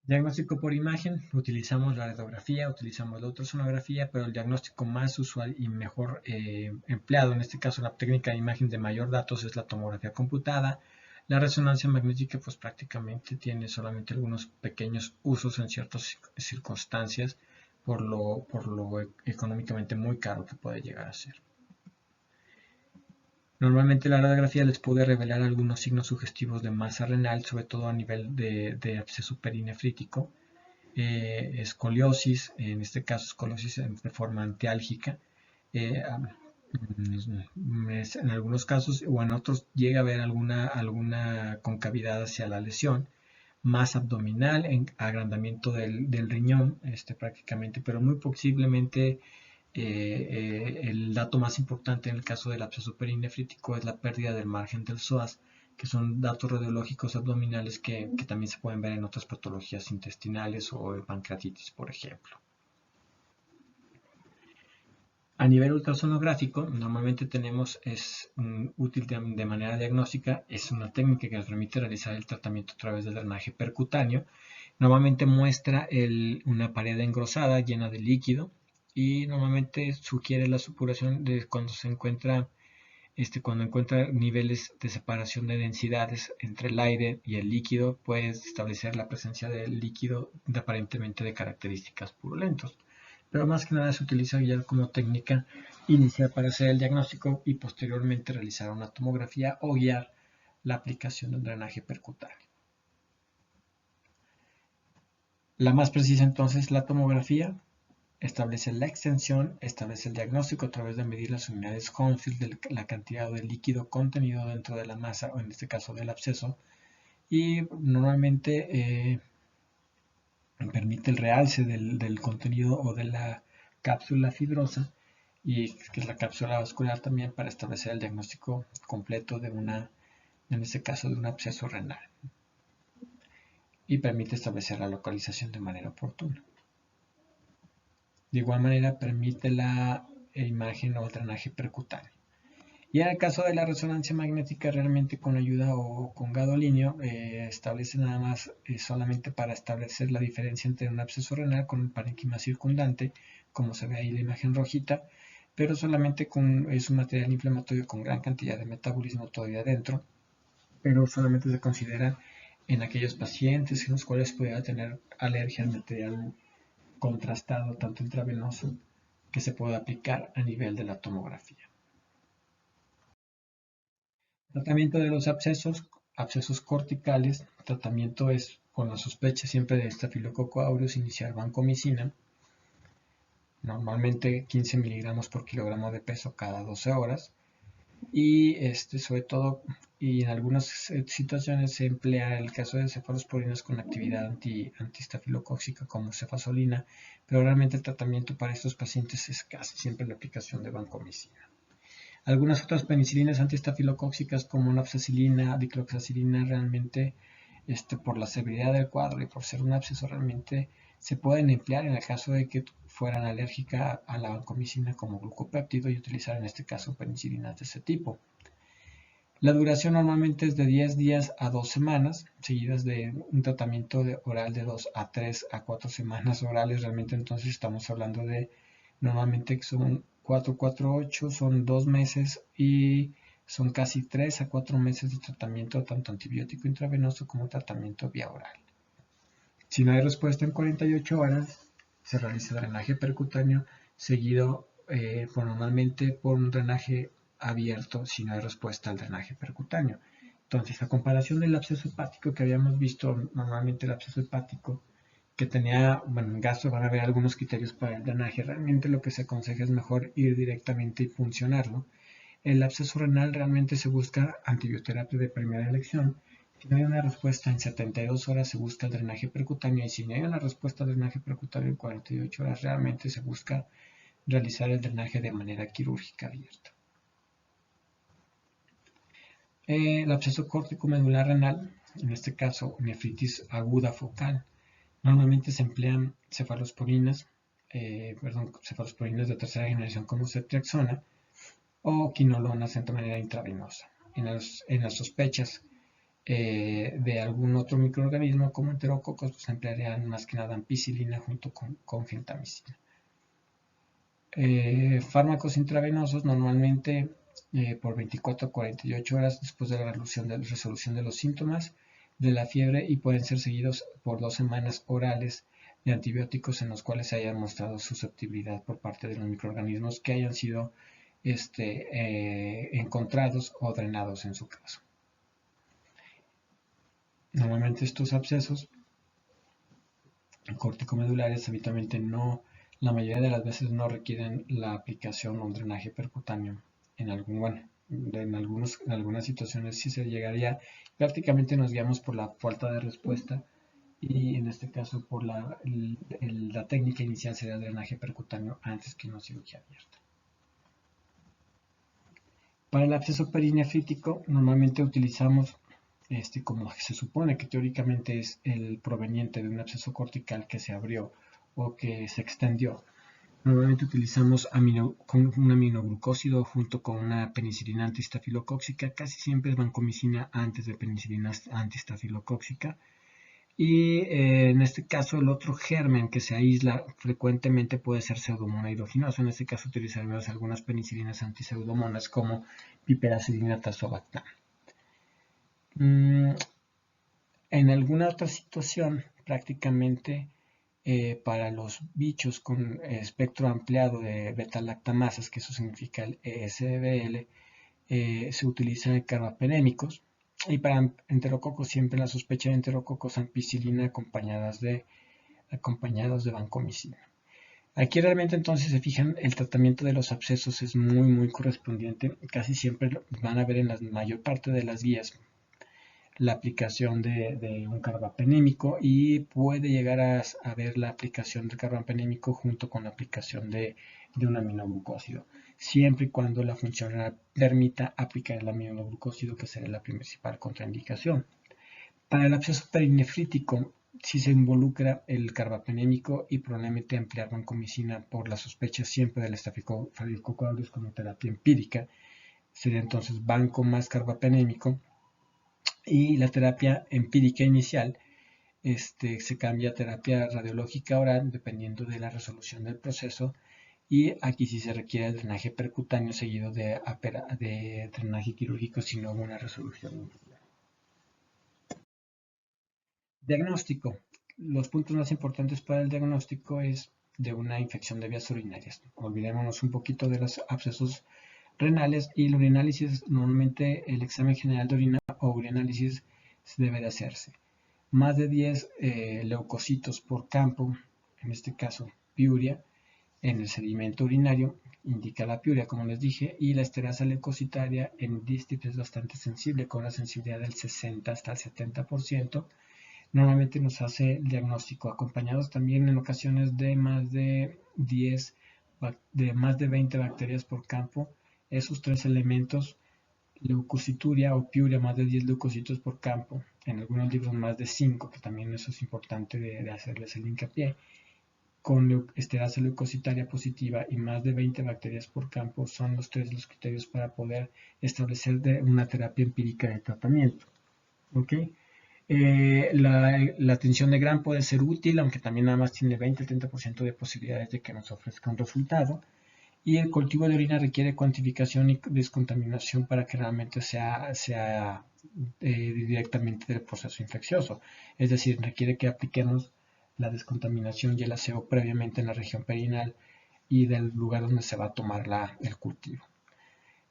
Diagnóstico por imagen, utilizamos la radiografía, utilizamos la ultrasonografía, pero el diagnóstico más usual y mejor empleado, en este caso la técnica de imagen de mayor datos, es la tomografía computada. La resonancia magnética pues prácticamente tiene solamente algunos pequeños usos en ciertas circunstancias por lo económicamente muy caro que puede llegar a ser. Normalmente la radiografía les puede revelar algunos signos sugestivos de masa renal, sobre todo a nivel de absceso perinéfrico, escoliosis, en este caso escoliosis de forma antiálgica, en algunos casos o en otros llega a haber alguna concavidad hacia la lesión, masa abdominal, agrandamiento del riñón prácticamente, pero muy posiblemente el dato más importante en el caso del absceso perinéfrico es la pérdida del margen del psoas, que son datos radiológicos abdominales que también se pueden ver en otras patologías intestinales o en pancreatitis, por ejemplo. A nivel ultrasonográfico, normalmente tenemos, es útil de manera diagnóstica, es una técnica que nos permite realizar el tratamiento a través del drenaje percutáneo. Normalmente muestra una pared engrosada llena de líquido y normalmente sugiere la supuración de cuando encuentra niveles de separación de densidades entre el aire y el líquido, puede establecer la presencia del líquido aparentemente de características purulentos. Pero más que nada se utiliza ya como técnica inicial para hacer el diagnóstico y posteriormente realizar una tomografía o guiar la aplicación de un drenaje percutáneo. La más precisa entonces la tomografía. Establece la extensión, establece el diagnóstico a través de medir las unidades Hounsfield de la cantidad de líquido contenido dentro de la masa, o en este caso del absceso, y normalmente permite el realce del contenido o de la cápsula fibrosa, y que es la cápsula vascular también, para establecer el diagnóstico completo en este caso de un absceso renal, y permite establecer la localización de manera oportuna. De igual manera permite la imagen o drenaje percutáneo. Y en el caso de la resonancia magnética, realmente con ayuda o con gadolinio, establece nada más solamente para establecer la diferencia entre un absceso renal con un parénquima circundante, como se ve ahí en la imagen rojita, pero solamente es un material inflamatorio con gran cantidad de metabolismo todavía dentro, pero solamente se considera en aquellos pacientes en los cuales pudiera tener alergia al material contrastado, tanto intravenoso, que se puede aplicar a nivel de la tomografía. Tratamiento de los abscesos corticales. Tratamiento es con la sospecha siempre de estafilococo aureus, iniciar vancomicina, normalmente 15 miligramos por kilogramo de peso cada 12 horas. Y sobre todo, y en algunas situaciones se emplea el caso de cefalosporinas con actividad antiestafilocóxica como cefazolina, pero realmente el tratamiento para estos pacientes es casi siempre la aplicación de vancomicina. Algunas otras penicilinas antiestafilocóxicas como nafcacilina, dicloxacilina, realmente por la severidad del cuadro y por ser un absceso, realmente se pueden emplear en el caso de que fueran alérgica a la vancomicina como glucopéptido y utilizar en este caso penicilinas de ese tipo. La duración normalmente es de 10 días a 2 semanas, seguidas de un tratamiento oral de 2 a 3 a 4 semanas orales. Realmente entonces estamos hablando de normalmente que son 4-4-8, son 2 meses y son casi 3 a 4 meses de tratamiento tanto antibiótico intravenoso como tratamiento vía oral. Si no hay respuesta en 48 horas, se realiza drenaje percutáneo seguido normalmente por un drenaje abierto si no hay respuesta al drenaje percutáneo. Entonces, a comparación del absceso hepático que habíamos visto, normalmente el absceso hepático que tenía, bueno, en gasto van a haber algunos criterios para el drenaje. Realmente lo que se aconseja es mejor ir directamente y funcionarlo. El absceso renal realmente se busca antibioterapia de primera elección. Si no hay una respuesta en 72 horas se busca el drenaje percutáneo, y si no hay una respuesta al drenaje percutáneo en 48 horas realmente se busca realizar el drenaje de manera quirúrgica abierta. El absceso córtico-medular renal, en este caso nefritis aguda focal, normalmente se emplean cefalosporinas de tercera generación como ceftriaxona o quinolonas de manera intravenosa. En las sospechas de algún otro microorganismo como enterococos, pues se emplearían más que nada ampicilina junto con gentamicina. Fármacos intravenosos normalmente por 24 a 48 horas después de la resolución de los síntomas de la fiebre, y pueden ser seguidos por 2 semanas orales de antibióticos en los cuales se haya mostrado susceptibilidad por parte de los microorganismos que hayan sido encontrados o drenados en su caso. Normalmente estos abscesos corticomedulares habitualmente la mayoría de las veces no requieren la aplicación o un drenaje percutáneo. En algunas situaciones sí se llegaría, prácticamente nos guiamos por la falta de respuesta, y en este caso por la técnica inicial sería el drenaje percutáneo antes que una cirugía abierta. Para el absceso perinefrítico normalmente utilizamos como se supone que teóricamente es el proveniente de un absceso cortical que se abrió o que se extendió. Normalmente utilizamos con un aminoglucósido junto con una penicilina antiestafilocóxica. Casi siempre es vancomicina antes de penicilina antiestafilocóxica. Y en este caso el otro germen que se aísla frecuentemente puede ser pseudomonas hidrogenosa. En este caso utilizaremos algunas penicilinas antipseudomonas como piperacillina tazobactam. En alguna otra situación, prácticamente para los bichos con espectro ampliado de beta-lactamasas, que eso significa el ESBL, se utilizan carbapenémicos. Y para enterococos, siempre la sospecha de enterococos ampicilina acompañados de vancomicina. Aquí realmente entonces se fijan, el tratamiento de los abscesos es muy correspondiente. Casi siempre van a ver en la mayor parte de las guías la aplicación de un carbapenémico y puede llegar a ver la aplicación del carbapenémico junto con la aplicación de un aminoglucósido, siempre y cuando la función renal permita aplicar el aminoglucósido, que sería la principal contraindicación. Para el absceso perinefrítico, si se involucra el carbapenémico y probablemente ampliar vancomicina por la sospecha siempre del Staphylococcus aureus como terapia empírica, sería entonces banco más carbapenémico. Y la terapia empírica inicial se cambia a terapia radiológica oral dependiendo de la resolución del proceso, y aquí sí se requiere el drenaje percutáneo seguido de drenaje quirúrgico si no hubo una resolución inicial. Diagnóstico. Los puntos más importantes para el diagnóstico es de una infección de vías urinarias. Olvidémonos un poquito de los abscesos renales y el urinálisis. Normalmente el examen general de orina o urinálisis debe de hacerse. Más de 10 leucocitos por campo, en este caso piuria, en el sedimento urinario, indica la piuria, como les dije, y la esterasa leucocitaria en dístit es bastante sensible, con una sensibilidad del 60 hasta el 70%. Normalmente nos hace el diagnóstico, acompañados también en ocasiones de más de 10, de más de 20 bacterias por campo. Esos tres elementos, leucocituria o piuria, más de 10 leucocitos por campo, en algunos libros más de 5, que también eso es importante de hacerles el hincapié, con esterasa leucocitaria positiva y más de 20 bacterias por campo, son los criterios para poder establecer una terapia empírica de tratamiento. ¿Ok? La atención de Gram puede ser útil, aunque también nada más tiene 20-30% de posibilidades de que nos ofrezca un resultado. Y el cultivo de orina requiere cuantificación y descontaminación para que realmente sea directamente del proceso infeccioso. Es decir, requiere que apliquemos la descontaminación y el aseo previamente en la región perineal y del lugar donde se va a tomar el cultivo.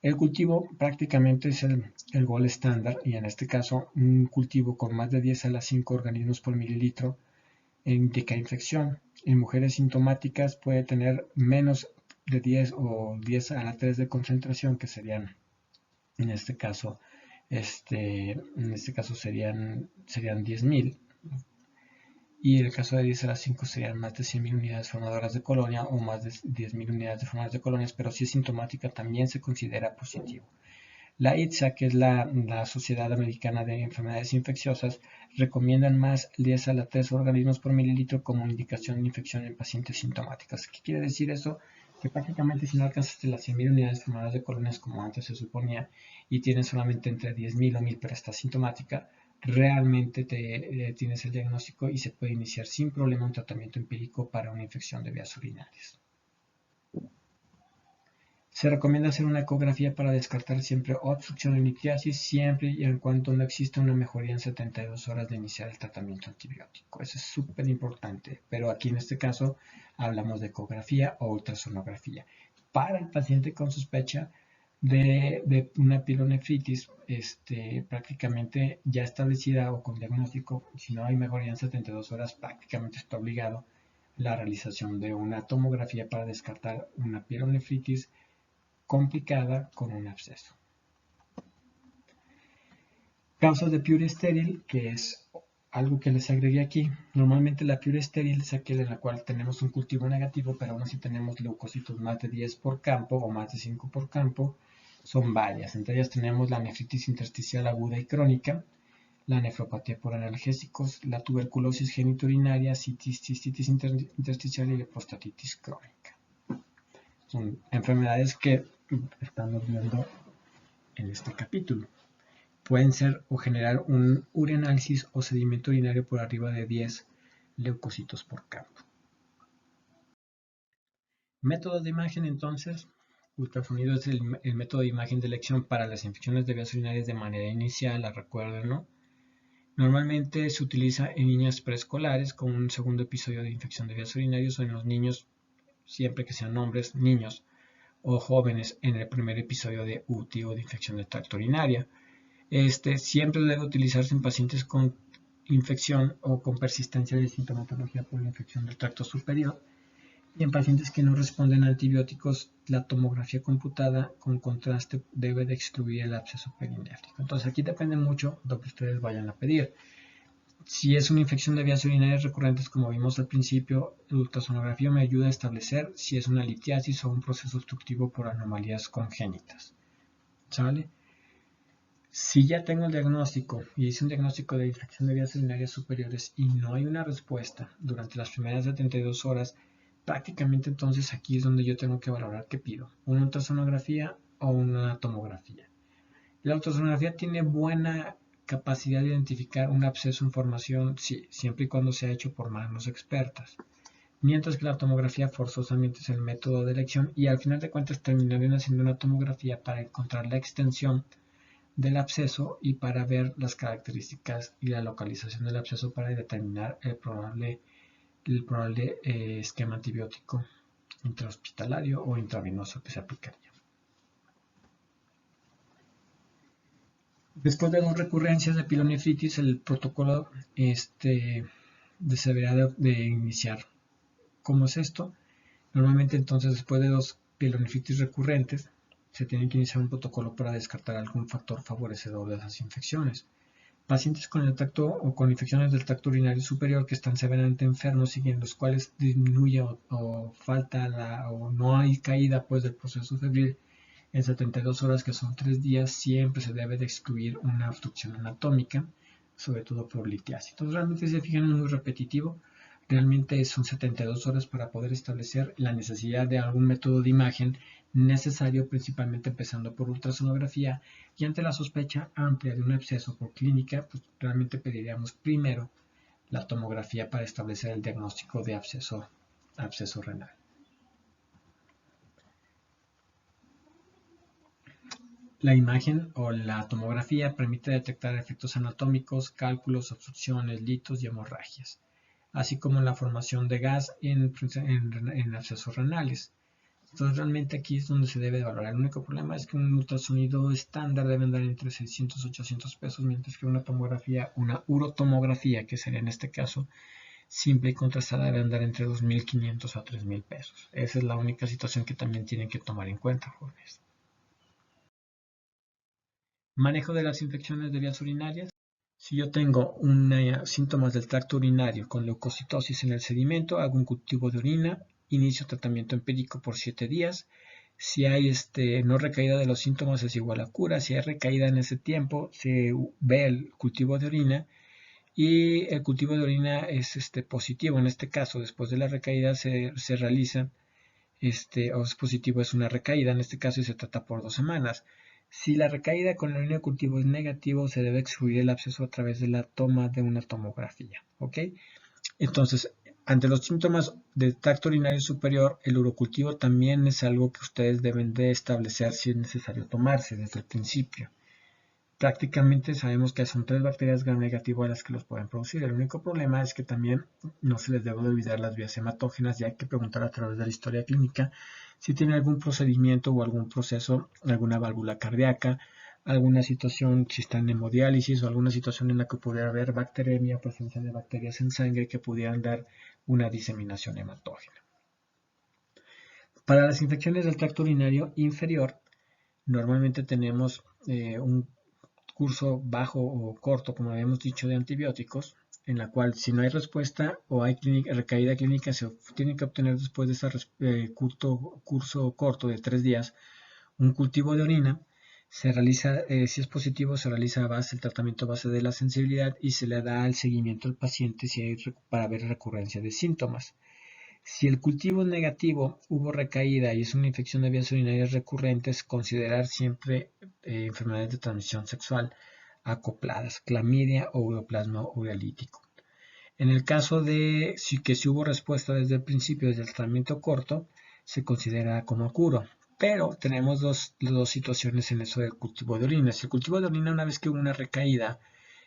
El cultivo prácticamente es el gol estándar, y en este caso un cultivo con más de 10 a las 5 organismos por mililitro indica infección. En mujeres sintomáticas puede tener menos de 10 o 10 a la 3 de concentración, que serían en este caso serían 10.000, y en el caso de 10 a la 5 serían más de 100.000 unidades formadoras de colonia o más de 10.000 unidades formadoras de colonias, pero si es sintomática también se considera positivo. La ITSA, que es la Sociedad Americana de Enfermedades Infecciosas, recomiendan más 10 a la 3 organismos por mililitro como indicación de infección en pacientes sintomáticos. ¿Qué quiere decir eso? Que prácticamente si no alcanzaste las 100.000 unidades formadoras de colonias como antes se suponía y tienes solamente entre 10.000 o 1.000 pero está sintomática, realmente tienes el diagnóstico y se puede iniciar sin problema un tratamiento empírico para una infección de vías urinarias. Se recomienda hacer una ecografía para descartar siempre obstrucción o litiasis, siempre y en cuanto no exista una mejoría en 72 horas de iniciar el tratamiento antibiótico. Eso es súper importante, pero aquí en este caso hablamos de ecografía o ultrasonografía. Para el paciente con sospecha de una pielonefritis prácticamente ya establecida o con diagnóstico, si no hay mejoría en 72 horas, prácticamente está obligado la realización de una tomografía para descartar una pielonefritis complicada con un absceso. Causas de piuria estéril, que es algo que les agregué aquí. Normalmente la piuria estéril es aquella en la cual tenemos un cultivo negativo, pero aún así tenemos leucocitos más de 10 por campo o más de 5 por campo. Son varias. Entre ellas tenemos la nefritis intersticial aguda y crónica, la nefropatía por analgésicos, la tuberculosis genitourinaria, cistitis intersticial y la prostatitis crónica. Son enfermedades que estamos viendo en este capítulo. Pueden ser o generar un ureanálisis o sedimento urinario por arriba de 10 leucocitos por campo. Métodos de imagen, entonces. Ultrasonido es el método de imagen de elección para las infecciones de vías urinarias de manera inicial, la recuerden, ¿no? Normalmente se utiliza en niñas preescolares con un segundo episodio de infección de vías urinarias o en los niños, siempre que sean hombres, niños o jóvenes en el primer episodio de UTI o de infección de tracto urinaria. Siempre debe utilizarse en pacientes con infección o con persistencia de sintomatología por la infección del tracto superior. Y en pacientes que no responden a antibióticos, la tomografía computada con contraste debe de excluir el absceso perinéfrico. Entonces aquí depende mucho de lo que ustedes vayan a pedir. Si es una infección de vías urinarias recurrentes, como vimos al principio, la ultrasonografía me ayuda a establecer si es una litiasis o un proceso obstructivo por anomalías congénitas. ¿Sale? Si ya tengo el diagnóstico y hice un diagnóstico de infección de vías urinarias superiores y no hay una respuesta durante las primeras 72 horas, prácticamente entonces aquí es donde yo tengo que valorar qué pido, una ultrasonografía o una tomografía. La ultrasonografía tiene buena capacidad de identificar un absceso en formación, sí, siempre y cuando sea hecho por manos expertas. Mientras que la tomografía forzosamente es el método de elección y al final de cuentas terminarían haciendo una tomografía para encontrar la extensión del absceso y para ver las características y la localización del absceso para determinar el probable esquema antibiótico intrahospitalario o intravenoso que se aplicaría. Después de 2 recurrencias de pilonefritis, el protocolo deberá de iniciar. ¿Cómo es esto? Normalmente entonces después de 2 pilonefritis recurrentes se tiene que iniciar un protocolo para descartar algún factor favorecedor de esas infecciones. Pacientes con el tracto o con infecciones del tracto urinario superior que están severamente enfermos y en los cuales disminuye o falta o no hay caída pues del proceso febril en 72 horas, que son 3 días, siempre se debe de excluir una obstrucción anatómica, sobre todo por litiasis. Entonces realmente, si se fijan, es muy repetitivo. Realmente son 72 horas para poder establecer la necesidad de algún método de imagen necesario, principalmente empezando por ultrasonografía, y ante la sospecha amplia de un absceso por clínica, pues realmente pediríamos primero la tomografía para establecer el diagnóstico de absceso renal. La imagen o la tomografía permite detectar efectos anatómicos, cálculos, obstrucciones, litos y hemorragias, así como la formación de gas en abscesos renales. Entonces realmente aquí es donde se debe valorar. El único problema es que un ultrasonido estándar debe andar entre 600 y 800 pesos, mientras que una tomografía, una urotomografía, que sería en este caso simple y contrastada, debe andar entre 2.500 a 3.000 pesos. Esa es la única situación que también tienen que tomar en cuenta, jóvenes. Manejo de las infecciones de vías urinarias. Si yo tengo síntomas del tracto urinario con leucocitosis en el sedimento, hago un cultivo de orina, inicio tratamiento empírico por 7 días. Si hay no recaída de los síntomas, es igual a cura. Si hay recaída en ese tiempo, se ve el cultivo de orina y el cultivo de orina es positivo. En este caso, después de la recaída se realiza, o es positivo, es una recaída, en este caso, y se trata por 2 semanas. Si la recaída con la orina de cultivo es negativo, se debe excluir el absceso a través de la toma de una tomografía. ¿Ok? Entonces, ante los síntomas del tracto urinario superior, el urocultivo también es algo que ustedes deben de establecer si es necesario tomarse desde el principio. Prácticamente sabemos que son 3 bacterias gram negativo las que los pueden producir. El único problema es que también no se les debe de olvidar las vías hematógenas, y hay que preguntar a través de la historia clínica si tiene algún procedimiento o algún proceso, alguna válvula cardíaca, alguna situación, si está en hemodiálisis o alguna situación en la que pudiera haber bacteremia, presencia de bacterias en sangre que pudieran dar una diseminación hematógena. Para las infecciones del tracto urinario inferior, normalmente tenemos un curso bajo o corto, como habíamos dicho, de antibióticos, en la cual si no hay respuesta o hay recaída clínica, se tiene que obtener después de ese curso corto de 3 días un cultivo de orina. Se realiza, si es positivo, se realiza el tratamiento a base de la sensibilidad y se le da el seguimiento al paciente para ver recurrencia de síntomas. Si el cultivo es negativo, hubo recaída y es una infección de vías urinarias recurrentes, considerar siempre enfermedades de transmisión sexual acopladas, clamidia o uroplasma ureolítico. En el caso de que si hubo respuesta desde el principio, desde el tratamiento corto, se considera como curo. Pero tenemos dos situaciones en eso del cultivo de orina. Si el cultivo de orina, una vez que hubo una recaída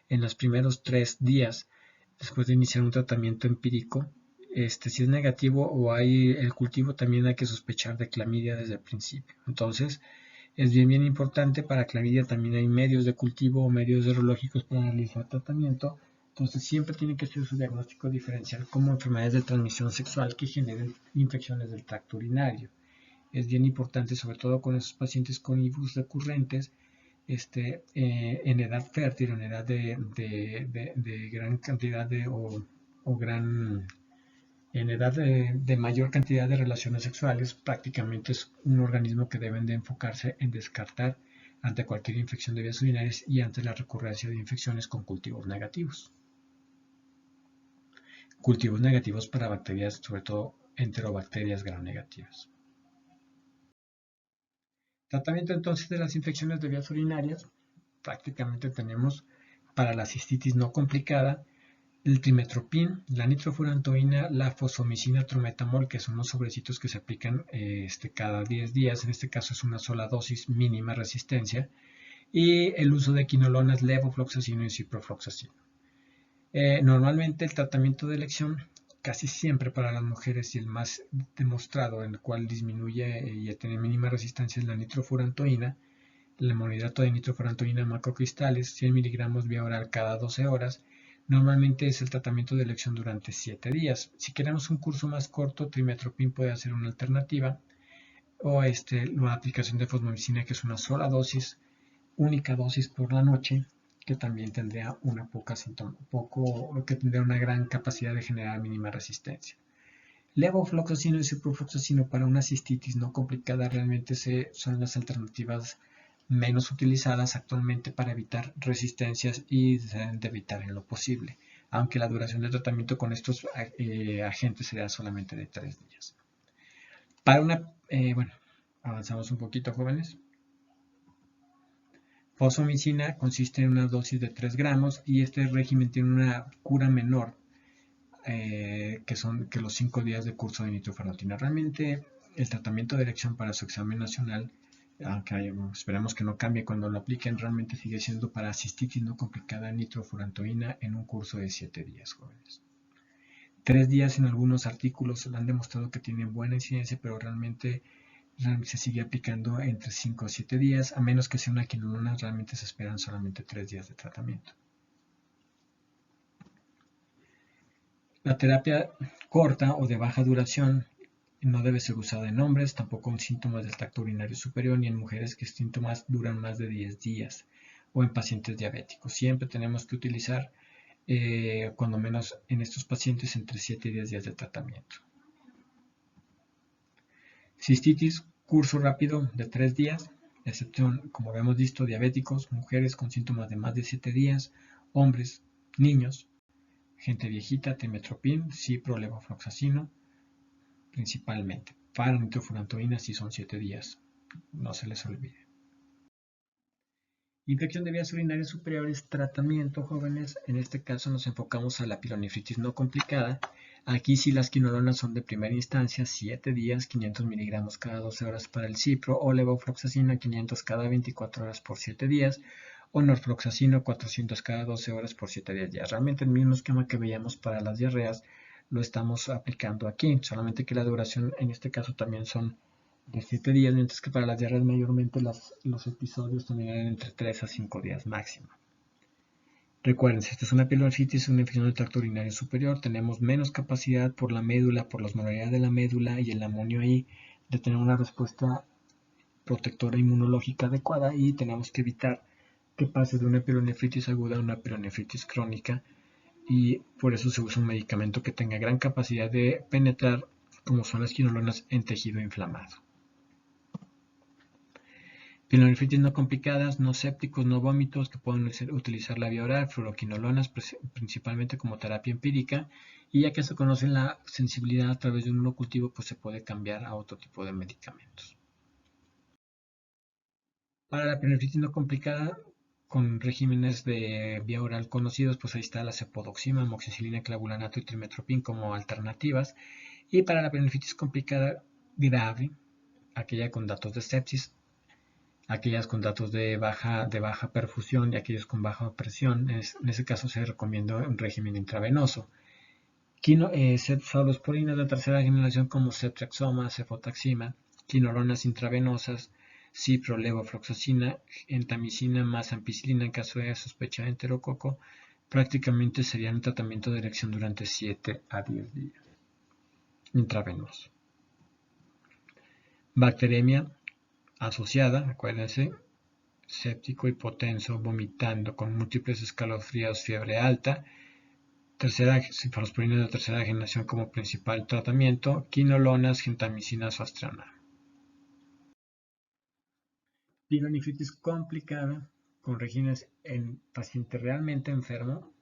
en los primeros 3 días, después de iniciar un tratamiento empírico, si es negativo o hay el cultivo, también hay que sospechar de clamidia desde el principio. Entonces, es bien importante. Para clamidia también hay medios de cultivo o medios serológicos para realizar tratamiento. Entonces siempre tiene que ser su diagnóstico diferencial como enfermedades de transmisión sexual que generen infecciones del tracto urinario. Es bien importante, sobre todo con esos pacientes con IBUs recurrentes, en edad fértil, en edad de gran cantidad o gran en edad de mayor cantidad de relaciones sexuales. Prácticamente es un organismo que deben de enfocarse en descartar ante cualquier infección de vías urinarias y ante la recurrencia de infecciones con cultivos negativos. Cultivos negativos para bacterias, sobre todo enterobacterias gram negativas. Tratamiento entonces de las infecciones de vías urinarias. Prácticamente tenemos para la cistitis no complicada el trimetoprim, la nitrofurantoína, la fosfomicina trometamol, que son los sobrecitos que se aplican cada 10 días. En este caso es una sola dosis, mínima resistencia. Y el uso de quinolonas, levofloxacino y ciprofloxacino. Normalmente el tratamiento de elección, casi siempre para las mujeres, y el más demostrado, en el cual disminuye y tiene mínima resistencia, es la nitrofurantoína. El monohidrato de nitrofurantoína macrocristales, 100 miligramos vía oral cada 12 horas. Normalmente es el tratamiento de elección durante 7 días. Si queremos un curso más corto, trimetoprim puede ser una alternativa. O la aplicación de fosfomicina, que es una sola dosis, única dosis por la noche, que también tendría que tendría una gran capacidad de generar mínima resistencia. Levofloxacino y ciprofloxacino para una cistitis no complicada realmente son las alternativas menos utilizadas actualmente para evitar resistencias y de evitar en lo posible, aunque la duración del tratamiento con estos agentes sería solamente de 3 días. Bueno, avanzamos un poquito, jóvenes. Fosfomicina consiste en una dosis de 3 gramos y este régimen tiene una cura menor que los 5 días de curso de nitrofurantoína. Realmente el tratamiento de elección para su examen nacional, aunque esperemos que no cambie cuando lo apliquen, realmente sigue siendo para cistitis no complicada nitrofurantoína en un curso de 7 días, jóvenes. 3 días en algunos artículos han demostrado que tienen buena incidencia, pero realmente se sigue aplicando entre 5 a 7 días, a menos que sea una quinolona. Realmente se esperan solamente 3 días de tratamiento. La terapia corta o de baja duración no debe ser usada en hombres, tampoco en síntomas del tracto urinario superior, ni en mujeres que síntomas duran más de 10 días, o en pacientes diabéticos. Siempre tenemos que utilizar, cuando menos en estos pacientes, entre 7 y 10 días de tratamiento. Cistitis, curso rápido de 3 días, excepción, como habíamos visto, diabéticos, mujeres con síntomas de más de 7 días, hombres, niños, gente viejita, trimetoprim, cipro, levofloxacino, principalmente. Para nitrofurantoína sí son 7 días, no se les olvide. Infección de vías urinarias superiores, tratamiento, jóvenes. En este caso nos enfocamos a la pielonefritis no complicada. Aquí sí las quinolonas son de primera instancia, 7 días, 500 miligramos cada 12 horas para el cipro, o levofloxacino 500 cada 24 horas por 7 días, o norfloxacino 400 cada 12 horas por 7 días. Realmente el mismo esquema que veíamos para las diarreas lo estamos aplicando aquí, solamente que la duración en este caso también son de 7 días, mientras que para las diarreas mayormente los episodios también eran entre 3 a 5 días máximo. Recuerden, si esta es una pielonefritis, una infección del tracto urinario superior, tenemos menos capacidad por la médula, por la osmolaridad de la médula y el amonio ahí, de tener una respuesta protectora inmunológica adecuada, y tenemos que evitar que pase de una pielonefritis aguda a una pielonefritis crónica, y por eso se usa un medicamento que tenga gran capacidad de penetrar, como son las quinolonas, en tejido inflamado. Pielonefritis no complicadas, no sépticos, no vómitos, que pueden utilizar la vía oral, fluoroquinolonas principalmente como terapia empírica, y ya que se conoce la sensibilidad a través de un monocultivo, pues se puede cambiar a otro tipo de medicamentos. Para la pielonefritis no complicada, con regímenes de vía oral conocidos, pues ahí está la cepodoxima, amoxicilina, clavulanato y trimetoprim como alternativas. Y para la pielonefritis complicada grave, aquella con datos de sepsis, aquellas con datos de baja perfusión y aquellos con baja presión, en ese caso se recomienda un régimen intravenoso. Cefalosporinas de tercera generación como ceftriaxona, cefotaxima, quinolonas intravenosas, cipro, levofloxacina, gentamicina más ampicilina en caso de sospecha de enterococo, prácticamente serían un tratamiento de elección durante 7 a 10 días. Intravenoso. Bacteremia asociada, acuérdense, séptico, hipotenso, vomitando, con múltiples escalofríos, fiebre alta. Cefalosporinas de tercera generación como principal tratamiento, quinolonas, gentamicinas o astrana. Pielonefritis complicada con regímenes en paciente realmente enfermo,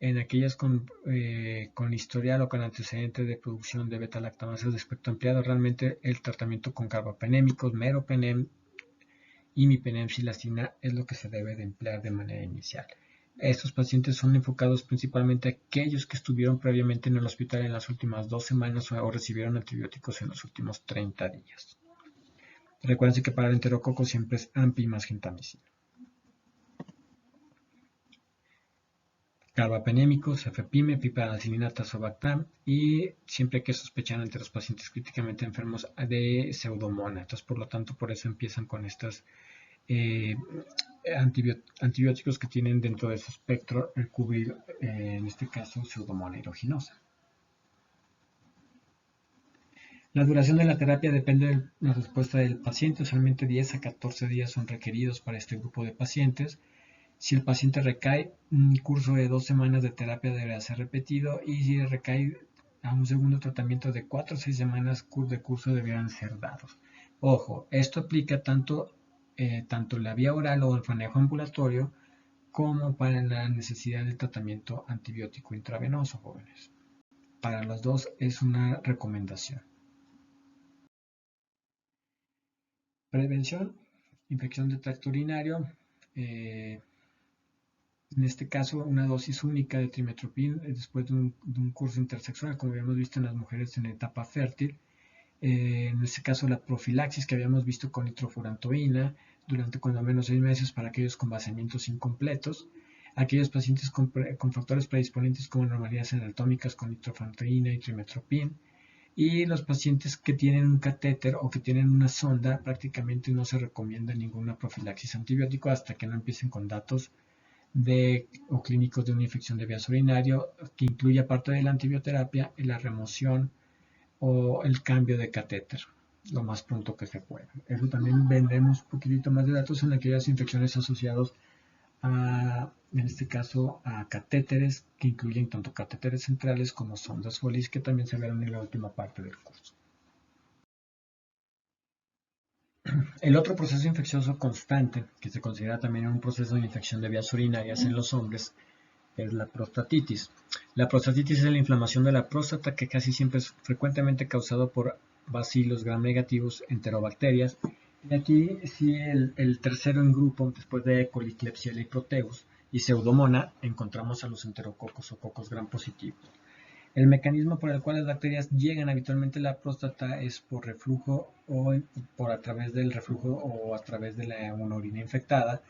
en aquellas con historial o con antecedentes de producción de beta-lactamases de espectro ampliado, realmente el tratamiento con carbapenémicos, meropenem, imipenem, silacina es lo que se debe de emplear de manera inicial. Estos pacientes son enfocados principalmente a aquellos que estuvieron previamente en el hospital en las últimas 2 semanas o recibieron antibióticos en los últimos 30 días. Recuerden que para el enterococo siempre es AMPI más gentamicina. Carbapenémicos, cefepime, piperacilina, tazobactam, y siempre hay que sospechar entre los pacientes críticamente enfermos de pseudomonas. Entonces, por lo tanto, por eso empiezan con estos antibióticos que tienen dentro de su espectro el cubrir, en este caso, Pseudomonas aeruginosa. La duración de la terapia depende de la respuesta del paciente. Usualmente 10 a 14 días son requeridos para este grupo de pacientes. Si el paciente recae, un curso de 2 semanas de terapia deberá ser repetido, y si recae a un segundo tratamiento de 4 a 6 semanas de curso deberán ser dados. Ojo, esto aplica tanto la vía oral o el manejo ambulatorio como para la necesidad del tratamiento antibiótico intravenoso, jóvenes. Para los dos es una recomendación. Prevención, infección de tracto urinario. En este caso, una dosis única de trimetoprim después de un curso intersexual, como habíamos visto en las mujeres en etapa fértil. En este caso, la profilaxis que habíamos visto con nitrofurantoína durante cuando menos 6 meses para aquellos con vaciamientos incompletos. Aquellos pacientes con factores predisponentes como anomalías anatómicas con nitrofurantoína y trimetoprim. Y los pacientes que tienen un catéter o que tienen una sonda, prácticamente no se recomienda ninguna profilaxis antibiótico hasta que no empiecen con datos o clínicos de una infección de vías urinarias, que incluye, aparte de la antibioterapia, la remoción o el cambio de catéter lo más pronto que se pueda. Eso también vendremos un poquitito más de datos en aquellas infecciones asociadas en este caso, a catéteres, que incluyen tanto catéteres centrales como sondas Foley, que también se verán en la última parte del curso. El otro proceso infeccioso constante, que se considera también un proceso de infección de vías urinarias en los hombres, es la prostatitis. La prostatitis es la inflamación de la próstata, que casi siempre es frecuentemente causado por bacilos gram negativos, enterobacterias. Y aquí sí el tercero en grupo, después de E. coli, Klebsiella y Proteus y Pseudomonas, encontramos a los enterococos o cocos gram positivos. El mecanismo por el cual las bacterias llegan habitualmente a la próstata es por reflujo o a través del reflujo o a través de una orina infectada.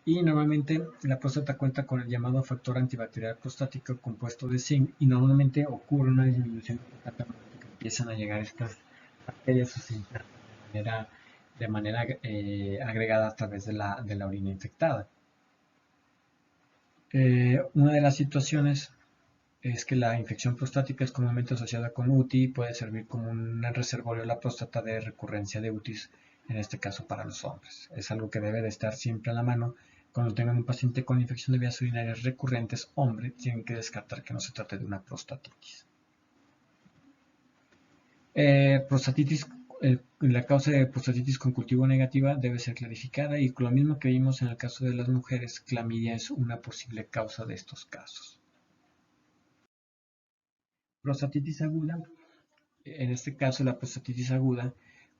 Y normalmente la próstata cuenta con el llamado factor antibacterial prostático compuesto de zinc, y normalmente ocurre una disminución que empiezan a llegar estas bacterias de manera agregada a través de la orina infectada. Una de las situaciones es que la infección prostática es comúnmente asociada con UTI y puede servir como un reservorio de la próstata de recurrencia de UTIs, en este caso para los hombres. Es algo que debe de estar siempre a la mano. Cuando tengan un paciente con infección de vías urinarias recurrentes, hombre, tienen que descartar que no se trate de una prostatitis. Prostatitis La causa de prostatitis con cultivo negativa debe ser clarificada y con lo mismo que vimos en el caso de las mujeres, clamidia es una posible causa de estos casos. Prostatitis aguda. En este caso, la prostatitis aguda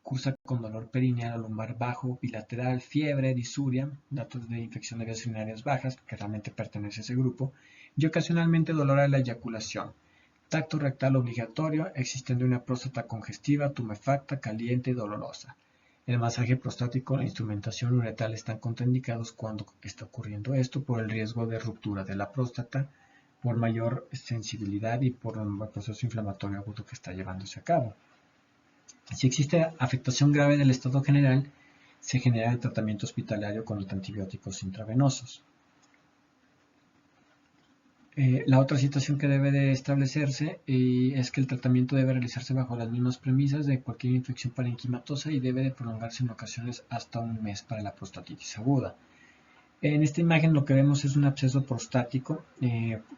cursa con dolor perineal o lumbar bajo, bilateral, fiebre, disuria, datos de infección de vías urinarias bajas, que realmente pertenece a ese grupo, y ocasionalmente dolor a la eyaculación. Tacto rectal obligatorio, existiendo una próstata congestiva, tumefacta, caliente y dolorosa. El masaje prostático y la instrumentación uretal están contraindicados cuando está ocurriendo esto por el riesgo de ruptura de la próstata, por mayor sensibilidad y por un proceso inflamatorio agudo que está llevándose a cabo. Si existe afectación grave del estado general, se genera el tratamiento hospitalario con los antibióticos intravenosos. La otra situación que debe de establecerse es que el tratamiento debe realizarse bajo las mismas premisas de cualquier infección parenquimatosa y debe de prolongarse en ocasiones hasta un mes para la prostatitis aguda. En esta imagen lo que vemos es un absceso prostático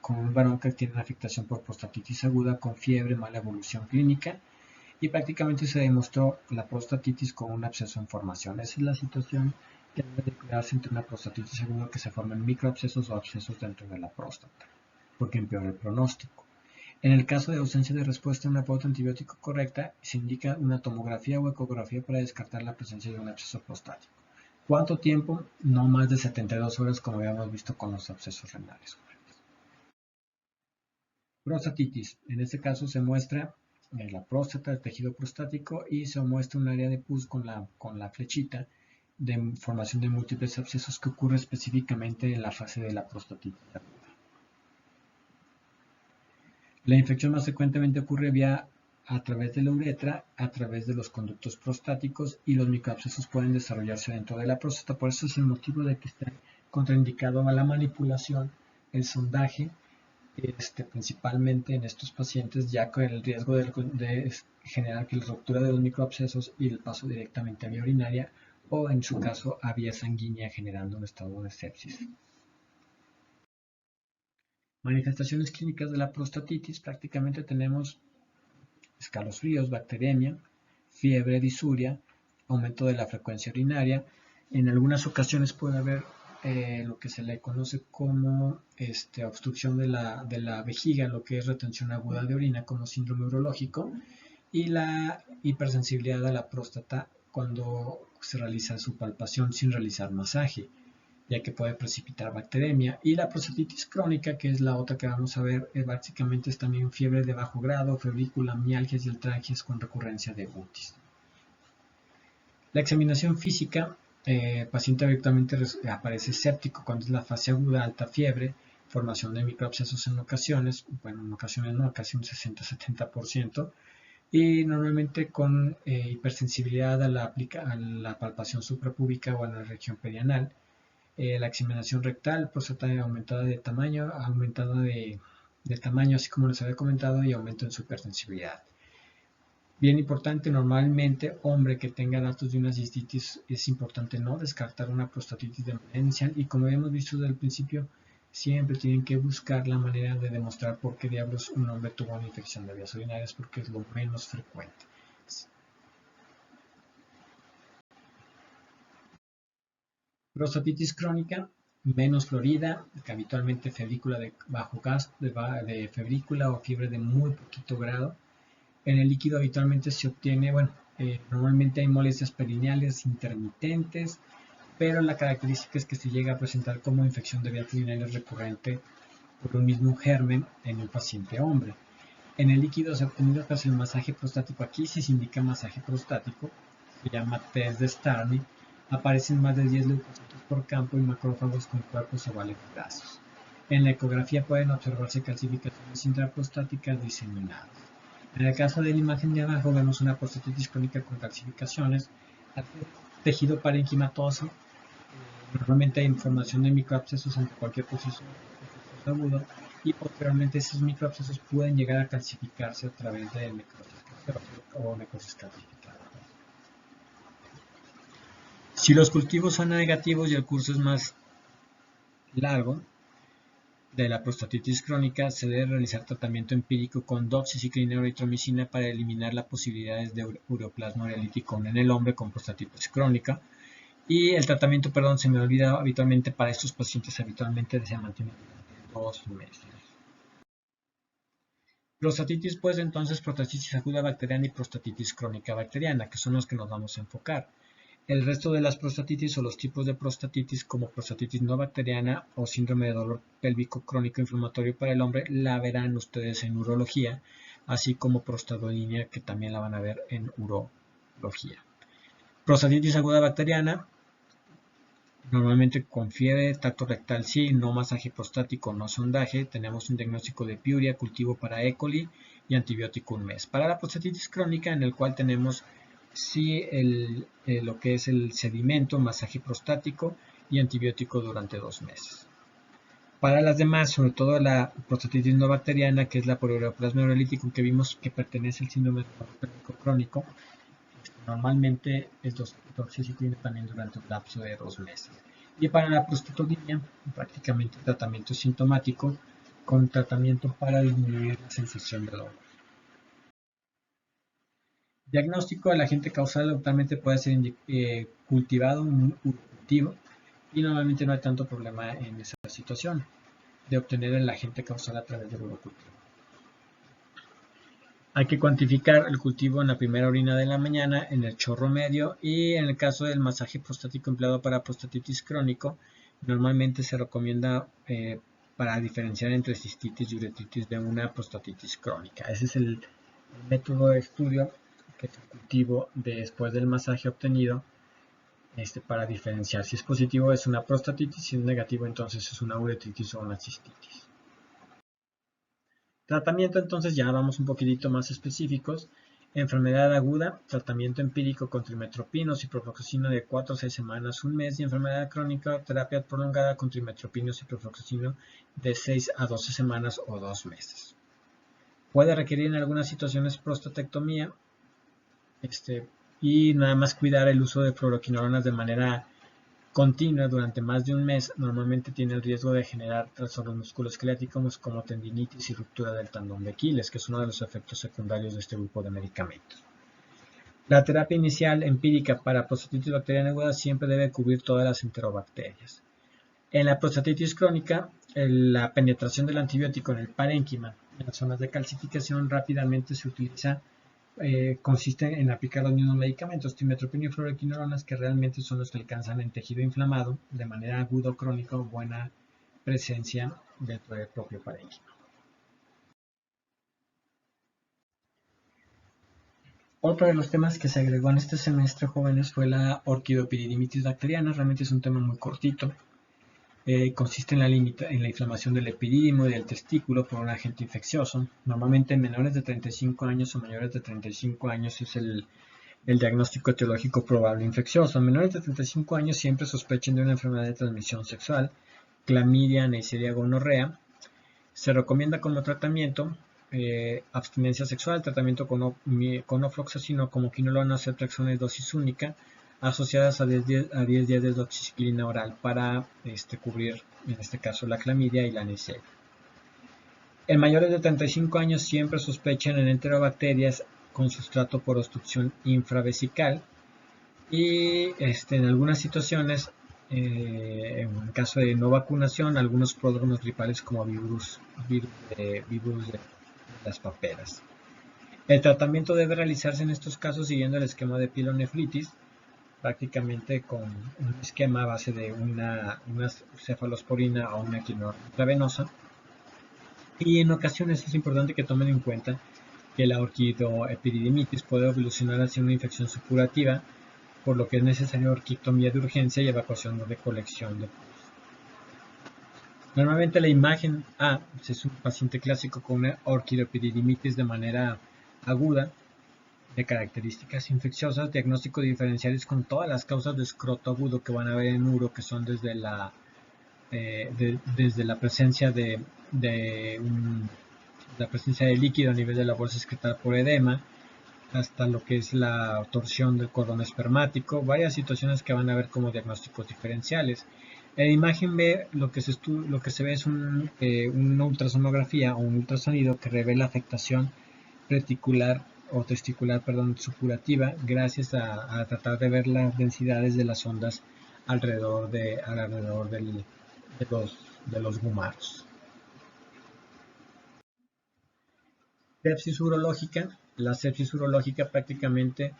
con un varón que tiene una afectación por prostatitis aguda con fiebre, mala evolución clínica y prácticamente se demostró la prostatitis con un absceso en formación. Esa es la situación que debe de cuidarse entre una prostatitis aguda que se forman microabscesos o abscesos dentro de la próstata, porque empeora el pronóstico. En el caso de ausencia de respuesta a una pauta antibiótico correcta, se indica una tomografía o ecografía para descartar la presencia de un absceso prostático. ¿Cuánto tiempo? No más de 72 horas, como habíamos visto con los abscesos renales. Prostatitis. En este caso se muestra la próstata, el tejido prostático y se muestra un área de pus con la flechita de formación de múltiples abscesos que ocurre específicamente en la fase de la prostatitis aguda. La infección más frecuentemente ocurre a través de la uretra, a través de los conductos prostáticos y los microabscesos pueden desarrollarse dentro de la próstata. Por eso es el motivo de que está contraindicado a la manipulación, el sondaje, principalmente en estos pacientes, ya con el riesgo de generar que la ruptura de los microabscesos y el paso directamente a vía urinaria o en su caso a vía sanguínea generando un estado de sepsis. Manifestaciones clínicas de la prostatitis, prácticamente tenemos escalofríos, bacteremia, fiebre, disuria, aumento de la frecuencia urinaria. En algunas ocasiones puede haber lo que se le conoce como obstrucción de la vejiga, lo que es retención aguda de orina como síndrome urológico, y la hipersensibilidad a la próstata cuando se realiza su palpación sin realizar masaje, ya que puede precipitar bacteremia. Y la prostatitis crónica, que es la otra que vamos a ver, básicamente es también fiebre de bajo grado, febrícula, mialgias y altralgias con recurrencia de utis. La examinación física, paciente habitualmente aparece séptico cuando es la fase aguda, alta fiebre, formación de microabscesos en ocasiones, bueno, en ocasiones no, casi un 60-70%, y normalmente con hipersensibilidad a la palpación suprapúbica o a la región perianal. La examinación rectal, próstata aumentada de tamaño, así como les había comentado, y aumento en su hipersensibilidad. Bien importante, normalmente, hombre que tenga datos de una cistitis, es importante no descartar una prostatitis de manera inicial, y como habíamos visto desde el principio, siempre tienen que buscar la manera de demostrar por qué diablos un hombre tuvo una infección de vías urinarias, porque es lo menos frecuente. Prostatitis crónica, menos florida, que habitualmente febrícula de bajo gas, de febrícula o fiebre de muy poquito grado. En el líquido habitualmente se obtiene, normalmente hay molestias perineales intermitentes, pero la característica es que se llega a presentar como infección de vías urinarias recurrente por un mismo germen en el paciente hombre. En el líquido se obtiene tras el masaje prostático, aquí sí se indica masaje prostático, se llama test de Starney, aparecen más de 10 leucocitos por campo y macrófagos con cuerpos ovales grasos. En la ecografía pueden observarse calcificaciones intraprostáticas diseminadas. En el caso de la imagen de abajo vemos una prostatitis crónica con calcificaciones, tejido parenquimatoso, normalmente hay información de microabscesos ante cualquier proceso agudo, y posteriormente esos microabscesos pueden llegar a calcificarse a través de necrosis o necrosis calcificada. Si los cultivos son negativos y el curso es más largo, de la prostatitis crónica, se debe realizar tratamiento empírico con doxiciclina o eritromicina para eliminar las posibilidades de ureaplasma ureolítico en el hombre con prostatitis crónica. Y el tratamiento, perdón, se me olvida, habitualmente para estos pacientes habitualmente se mantiene durante 2 meses. Prostatitis, pues entonces prostatitis aguda bacteriana y prostatitis crónica bacteriana, que son los que nos vamos a enfocar. El resto de las prostatitis o los tipos de prostatitis, como prostatitis no bacteriana o síndrome de dolor pélvico crónico inflamatorio para el hombre, la verán ustedes en urología, así como prostaglandinia, que también la van a ver en urología. Prostatitis aguda bacteriana, normalmente con fiebre, tacto rectal sí, no masaje prostático, no sondaje. Tenemos un diagnóstico de piuria, cultivo para E. coli y antibiótico 1 mes. Para la prostatitis crónica, en el cual tenemos sí lo que es el sedimento, masaje prostático y antibiótico durante 2 meses. Para las demás, sobre todo la prostatitis no bacteriana, que es la por ureaplasma ureolítico, que vimos que pertenece al síndrome de dolor pélvico crónico, normalmente es doxiciclina también durante un lapso de 2 meses. Y para la prostatolinia, prácticamente tratamiento sintomático con tratamiento para disminuir la sensación de dolor. Diagnóstico: el agente causal actualmente puede ser cultivado en un cultivo y normalmente no hay tanto problema en esa situación de obtener el agente causal a través del urocultivo. Hay que cuantificar el cultivo en la primera orina de la mañana, en el chorro medio, y en el caso del masaje prostático empleado para prostatitis crónico, normalmente se recomienda para diferenciar entre cistitis y uretritis de una prostatitis crónica. Ese es el método de estudio, que es el cultivo después del masaje obtenido, para diferenciar. Si es positivo es una prostatitis, si es negativo entonces es una uretritis o una cistitis. Tratamiento, entonces ya vamos un poquitito más específicos. Enfermedad aguda, tratamiento empírico con trimetropino, ciprofloxacino de 4 a 6 semanas, 1 mes. Y enfermedad crónica, terapia prolongada con trimetropino, ciprofloxacino de 6 a 12 semanas o 2 meses. Puede requerir en algunas situaciones prostatectomía, y nada más cuidar el uso de fluoroquinolonas de manera continua durante más de 1 mes. Normalmente tiene el riesgo de generar trastornos musculoesqueléticos como tendinitis y ruptura del tendón de Aquiles, que es uno de los efectos secundarios de este grupo de medicamentos. La terapia inicial empírica para prostatitis bacteriana aguda siempre debe cubrir todas las enterobacterias. En la prostatitis crónica, la penetración del antibiótico en el parénquima, en las zonas de calcificación, rápidamente se utiliza. Consiste en aplicar los mismos medicamentos, trimetropino y fluoroquinolonas, que realmente son los que alcanzan en tejido inflamado de manera aguda o crónica, o buena presencia dentro del propio parénquima. Otro de los temas que se agregó en este semestre, jóvenes, fue la orquidopiridimitis bacteriana. Realmente es un tema muy cortito. Consiste en la inflamación del epidídimo y del testículo por un agente infeccioso. Normalmente en menores de 35 años o mayores de 35 años es el diagnóstico etiológico probable infeccioso. En menores de 35 años siempre sospechen de una enfermedad de transmisión sexual, clamidia, neisseria, gonorrea. Se recomienda como tratamiento abstinencia sexual, tratamiento con ofloxacino, como quinolona, ceftriaxona y dosis única, asociadas a 10 días de doxiciclina oral para cubrir, en este caso, la clamidia y la neisseria. En mayores de 35 años siempre sospechan en enterobacterias con sustrato por obstrucción infravesical, y en algunas situaciones, en caso de no vacunación, algunos pródromos gripales como virus de las paperas. El tratamiento debe realizarse en estos casos siguiendo el esquema de pielonefritis, prácticamente con un esquema a base de una cefalosporina o una quinoa intravenosa. Y en ocasiones es importante que tomen en cuenta que la orquidoepididimitis puede evolucionar hacia una infección supurativa, por lo que es necesaria orquiectomía de urgencia y evacuación de colección de pus. Normalmente la imagen A es un paciente clásico con una orquidoepididimitis de manera aguda, de características infecciosas. Diagnóstico diferencial es con todas las causas de escroto agudo que van a ver en uro, que son desde la presencia la presencia de líquido a nivel de la bolsa excretada por edema, hasta lo que es la torsión del cordón espermático, varias situaciones que van a ver como diagnósticos diferenciales. En imagen B lo que se ve es una ultrasonografía o un ultrasonido que revela afectación reticular o testicular, perdón, supurativa, gracias a tratar de ver las densidades de las ondas alrededor de los gumaros. Sepsis urológica. La sepsis urológica prácticamente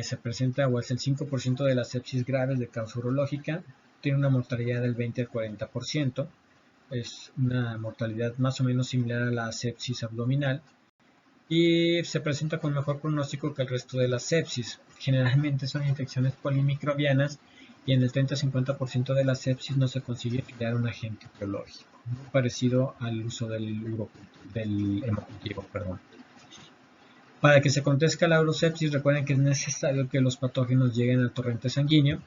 se presenta o es el 5% de las sepsis graves de causa urológica, tiene una mortalidad del 20 al 40%, es una mortalidad más o menos similar a la sepsis abdominal y se presenta con mejor pronóstico que el resto de las sepsis. Generalmente son infecciones polimicrobianas y en el 30-50% de las sepsis no se consigue crear un agente biológico, muy parecido al uso del hemocultivo. Para que se acontezca la urosepsis, recuerden que es necesario que los patógenos lleguen al torrente sanguíneo.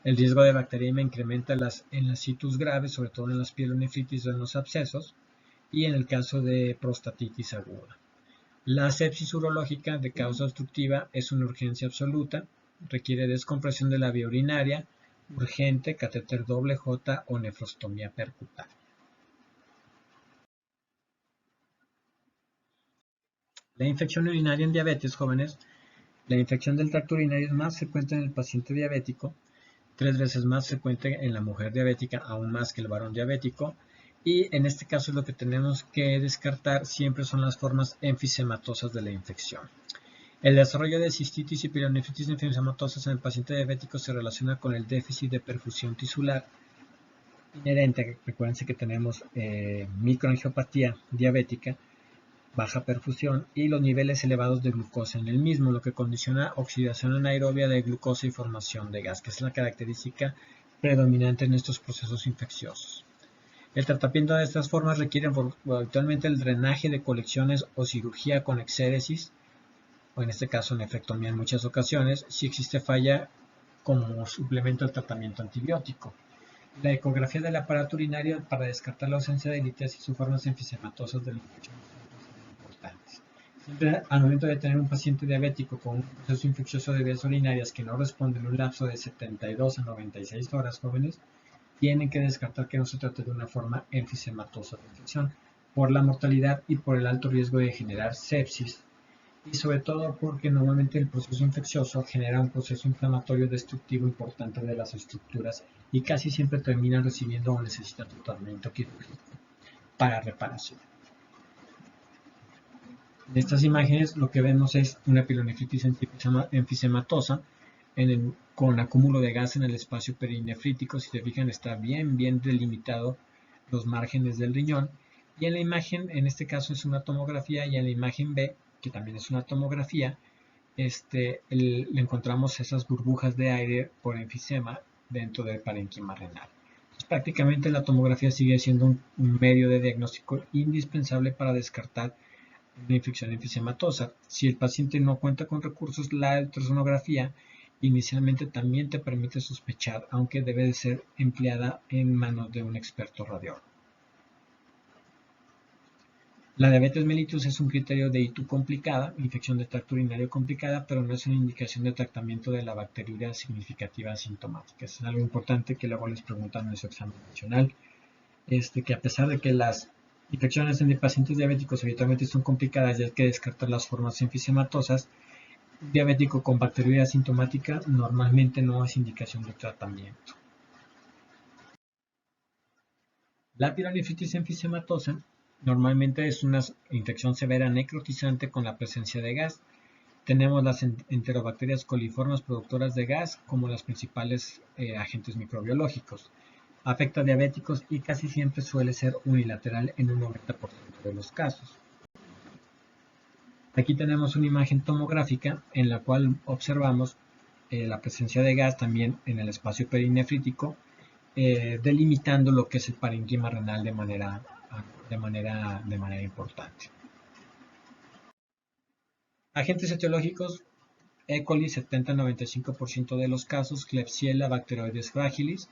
El riesgo de bacteriemia incrementa en las situs graves, sobre todo en las pielonefritis o en los abscesos, y en el caso de prostatitis aguda. La sepsis urológica de causa obstructiva es una urgencia absoluta, requiere descompresión de la vía urinaria, urgente, catéter doble J o nefrostomía percutánea. La infección urinaria en diabetes, jóvenes. La infección del tracto urinario es más frecuente en el paciente diabético, 3 veces más frecuente en la mujer diabética, aún más que el varón diabético, y en este caso lo que tenemos que descartar siempre son las formas enfisematosas de la infección. El desarrollo de cistitis y pielonefritis enfisematosas en el paciente diabético se relaciona con el déficit de perfusión tisular inherente. Recuerden que tenemos microangiopatía diabética, baja perfusión y los niveles elevados de glucosa en el mismo, lo que condiciona oxidación anaerobia de glucosa y formación de gas, que es la característica predominante en estos procesos infecciosos. El tratamiento de estas formas requiere habitualmente el drenaje de colecciones o cirugía con exéresis, o en este caso nefrectomía en muchas ocasiones, si existe falla como suplemento al tratamiento antibiótico. La ecografía del aparato urinario para descartar la ausencia de litiasis y formas enfisematosas de la infección importantes. Siempre al momento de tener un paciente diabético con un proceso infeccioso de vías urinarias que no responde en un lapso de 72 a 96 horas, jóvenes, tienen que descartar que no se trate de una forma enfisematosa de infección por la mortalidad y por el alto riesgo de generar sepsis y sobre todo porque normalmente el proceso infeccioso genera un proceso inflamatorio destructivo importante de las estructuras y casi siempre terminan recibiendo o necesitan tratamiento quirúrgico para reparación. En estas imágenes lo que vemos es una pielonefritis enfisematosa con acúmulo de gas en el espacio perinefrítico. Si se fijan, está bien delimitado los márgenes del riñón. Y en la imagen, en este caso es una tomografía, y en la imagen B, que también es una tomografía, le encontramos esas burbujas de aire por enfisema dentro del parénquima renal. Entonces, prácticamente la tomografía sigue siendo un medio de diagnóstico indispensable para descartar una infección enfisematosa. Si el paciente no cuenta con recursos, la ultrasonografía inicialmente también te permite sospechar, aunque debe de ser empleada en manos de un experto radiólogo. La diabetes mellitus es un criterio de ITU complicada, infección de tracto urinario complicada, pero no es una indicación de tratamiento de la bacteriuria significativa asintomática. Eso es algo importante que luego les preguntan en su examen nacional, que a pesar de que las infecciones en pacientes diabéticos habitualmente son complicadas y hay que descartar las formas enfisematosas, un diabético con bacteriuria asintomática normalmente no es indicación de tratamiento. La pielonefritis enfisematosa normalmente es una infección severa necrotizante con la presencia de gas. Tenemos las enterobacterias coliformes productoras de gas como las principales agentes microbiológicos. Afecta a diabéticos y casi siempre suele ser unilateral en un 90% de los casos. Aquí tenemos una imagen tomográfica en la cual observamos la presencia de gas también en el espacio perinefrítico, delimitando lo que es el parénquima renal de manera importante. Agentes etiológicos: E. coli 70-95% de los casos, Klebsiella, Bacteroides fragilis,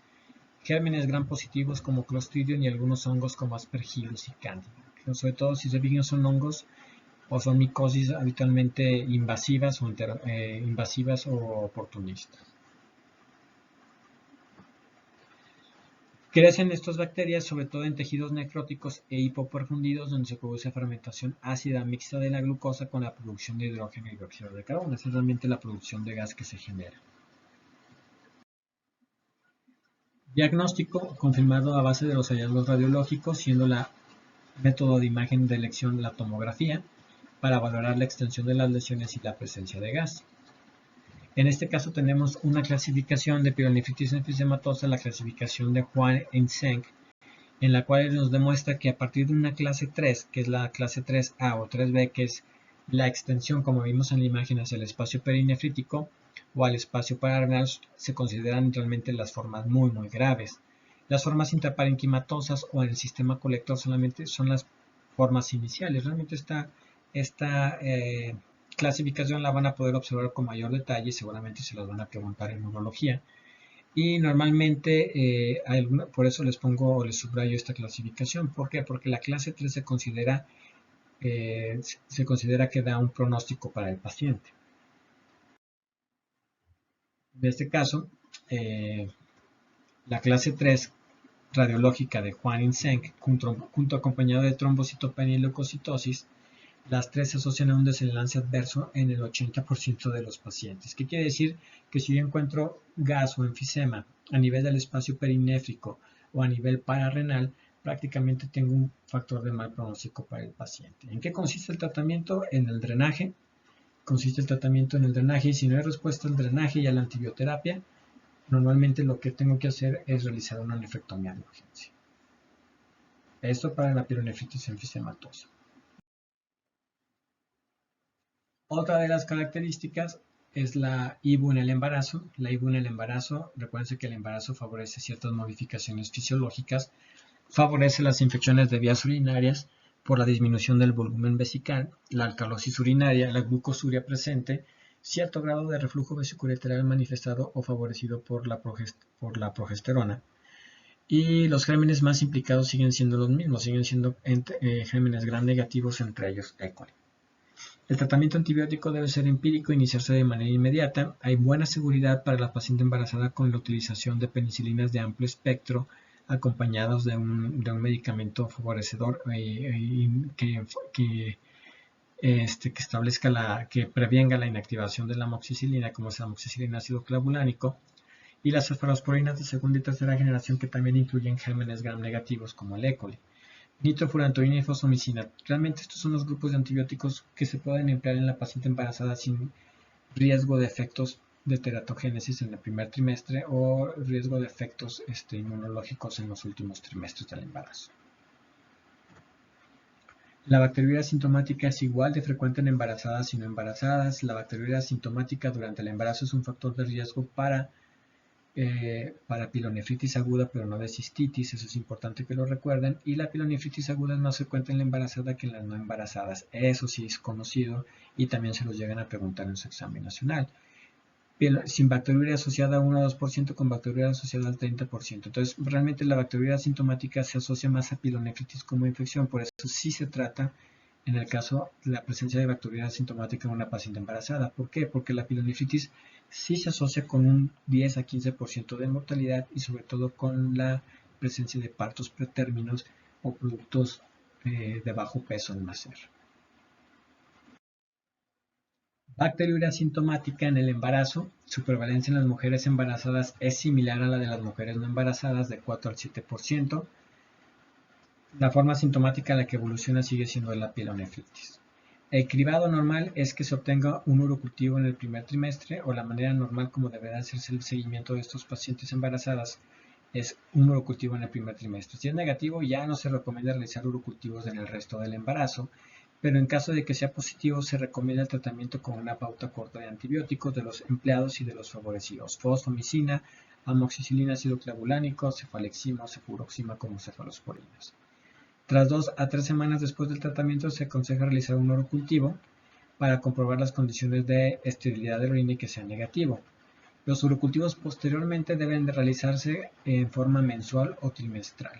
gérmenes gram positivos como Clostridium y algunos hongos como Aspergillus y Candida. Pero sobre todo, si se fijan, son hongos o son micosis habitualmente invasivas o oportunistas. Crecen estas bacterias sobre todo en tejidos necróticos e hipoperfundidos donde se produce fermentación ácida mixta de la glucosa con la producción de hidrógeno y dióxido de carbono. Esa es realmente la producción de gas que se genera. Diagnóstico confirmado a base de los hallazgos radiológicos, siendo la método de imagen de elección la tomografía para valorar la extensión de las lesiones y la presencia de gas. En este caso tenemos una clasificación de pielonefritis enfisematosa, la clasificación de Juan y Zeng, en la cual nos demuestra que a partir de una clase 3, que es la clase 3A o 3B, que es la extensión, como vimos en la imagen, hacia el espacio perinefrítico o al espacio pararenal, se consideran realmente las formas muy graves. Las formas intraparenquimatosas o en el sistema colector solamente son las formas iniciales. Realmente esta clasificación la van a poder observar con mayor detalle y seguramente se las van a preguntar en urología. Y normalmente, por eso les subrayo esta clasificación. ¿Por qué? Porque la clase 3 se considera que da un pronóstico para el paciente. En este caso, la clase 3 radiológica de Juan y Zeng, junto acompañado de trombocitopenia y leucocitosis, las tres se asocian a un desenlace adverso en el 80% de los pacientes. ¿Qué quiere decir? Que si yo encuentro gas o enfisema a nivel del espacio perinéfrico o a nivel pararrenal, prácticamente tengo un factor de mal pronóstico para el paciente. ¿En qué consiste el tratamiento? En el drenaje. Consiste el tratamiento en el drenaje y si no hay respuesta al drenaje y a la antibioterapia, normalmente lo que tengo que hacer es realizar una nefrectomía de urgencia. Esto para la pielonefritis enfisematosa. Otra de las características es la IBU en el embarazo. La IBU en el embarazo, recuerden que el embarazo favorece ciertas modificaciones fisiológicas, favorece las infecciones de vías urinarias por la disminución del volumen vesical, la alcalosis urinaria, la glucosuria presente, cierto grado de reflujo vesicoureteral manifestado o favorecido por la progesterona. Y los gérmenes más implicados siguen siendo los mismos, siguen siendo gérmenes gram negativos, entre ellos E. coli. El tratamiento antibiótico debe ser empírico e iniciarse de manera inmediata. Hay buena seguridad para la paciente embarazada con la utilización de penicilinas de amplio espectro acompañados de un medicamento favorecedor que prevenga la inactivación de la amoxicilina, como es la amoxicilina ácido clavulánico, y las cefalosporinas de segunda y tercera generación que también incluyen gérmenes gram negativos como el E. coli. Nitrofurantoína y fosfomicina. Realmente estos son los grupos de antibióticos que se pueden emplear en la paciente embarazada sin riesgo de efectos de teratogénesis en el primer trimestre o riesgo de efectos inmunológicos en los últimos trimestres del embarazo. La bacteriuria asintomática es igual de frecuente en embarazadas y no embarazadas. La bacteriuria asintomática durante el embarazo es un factor de riesgo para pielonefritis aguda, pero no de cistitis, eso es importante que lo recuerden, y la pielonefritis aguda es más frecuente en la embarazada que en las no embarazadas, eso sí es conocido y también se los llegan a preguntar en su examen nacional. Sin bacteriuria asociada a 1 a 2%, con bacteriuria asociada al 30%. Entonces, realmente la bacteriuria asintomática se asocia más a pielonefritis como infección, por eso sí se trata en el caso de la presencia de bacteriuria asintomática en una paciente embarazada. ¿Por qué? Porque la pielonefritis sí se asocia con un 10 a 15% de mortalidad y sobre todo con la presencia de partos pretérminos o productos de bajo peso al nacer. Bacteriuria asintomática en el embarazo. Su prevalencia en las mujeres embarazadas es similar a la de las mujeres no embarazadas, de 4 al 7%. La forma asintomática a la que evoluciona sigue siendo la pielonefritis. El cribado normal es que se obtenga un urocultivo en el primer trimestre, o la manera normal como deberá hacerse el seguimiento de estos pacientes embarazadas es un urocultivo en el primer trimestre. Si es negativo, ya no se recomienda realizar urocultivos en el resto del embarazo, pero en caso de que sea positivo, se recomienda el tratamiento con una pauta corta de antibióticos de los empleados y de los favorecidos: fosfomicina, amoxicilina ácido clavulánico, cefalexima o cefuroxima como cefalosporinas. Tras 2 a 3 semanas después del tratamiento se aconseja realizar un urocultivo para comprobar las condiciones de esterilidad de la orina y que sea negativo. Los urocultivos posteriormente deben de realizarse en forma mensual o trimestral.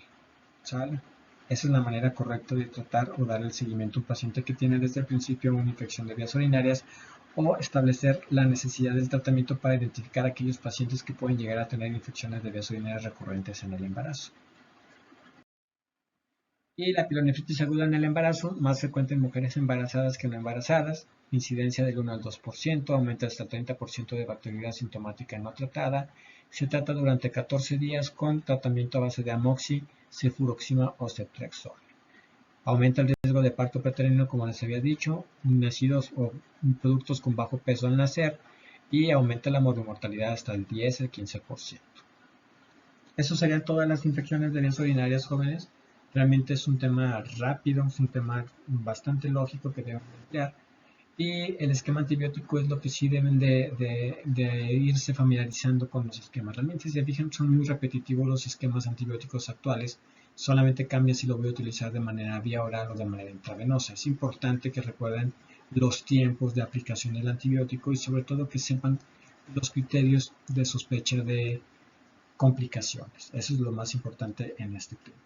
¿Sale? Esa es la manera correcta de tratar o dar el seguimiento a un paciente que tiene desde el principio una infección de vías urinarias, o establecer la necesidad del tratamiento para identificar a aquellos pacientes que pueden llegar a tener infecciones de vías urinarias recurrentes en el embarazo. Y la pielonefritis aguda en el embarazo, más frecuente en mujeres embarazadas que no embarazadas, incidencia del 1 al 2%, aumenta hasta el 30% de bacteriología asintomática no tratada. Se trata durante 14 días con tratamiento a base de amoxi, cefuroxima o ceftriaxona. Aumenta el riesgo de parto preterino, como les había dicho, nacidos o productos con bajo peso al nacer, y aumenta la mortalidad hasta el 10 al 15%. Eso serían todas las infecciones de vías urinarias, jóvenes. Realmente es un tema rápido, es un tema bastante lógico que deben emplear. Y el esquema antibiótico es lo que sí deben de irse familiarizando con los esquemas. Realmente, si se fijan, son muy repetitivos los esquemas antibióticos actuales. Solamente cambia si lo voy a utilizar de manera vía oral o de manera intravenosa. Es importante que recuerden los tiempos de aplicación del antibiótico y sobre todo que sepan los criterios de sospecha de complicaciones. Eso es lo más importante en este tema.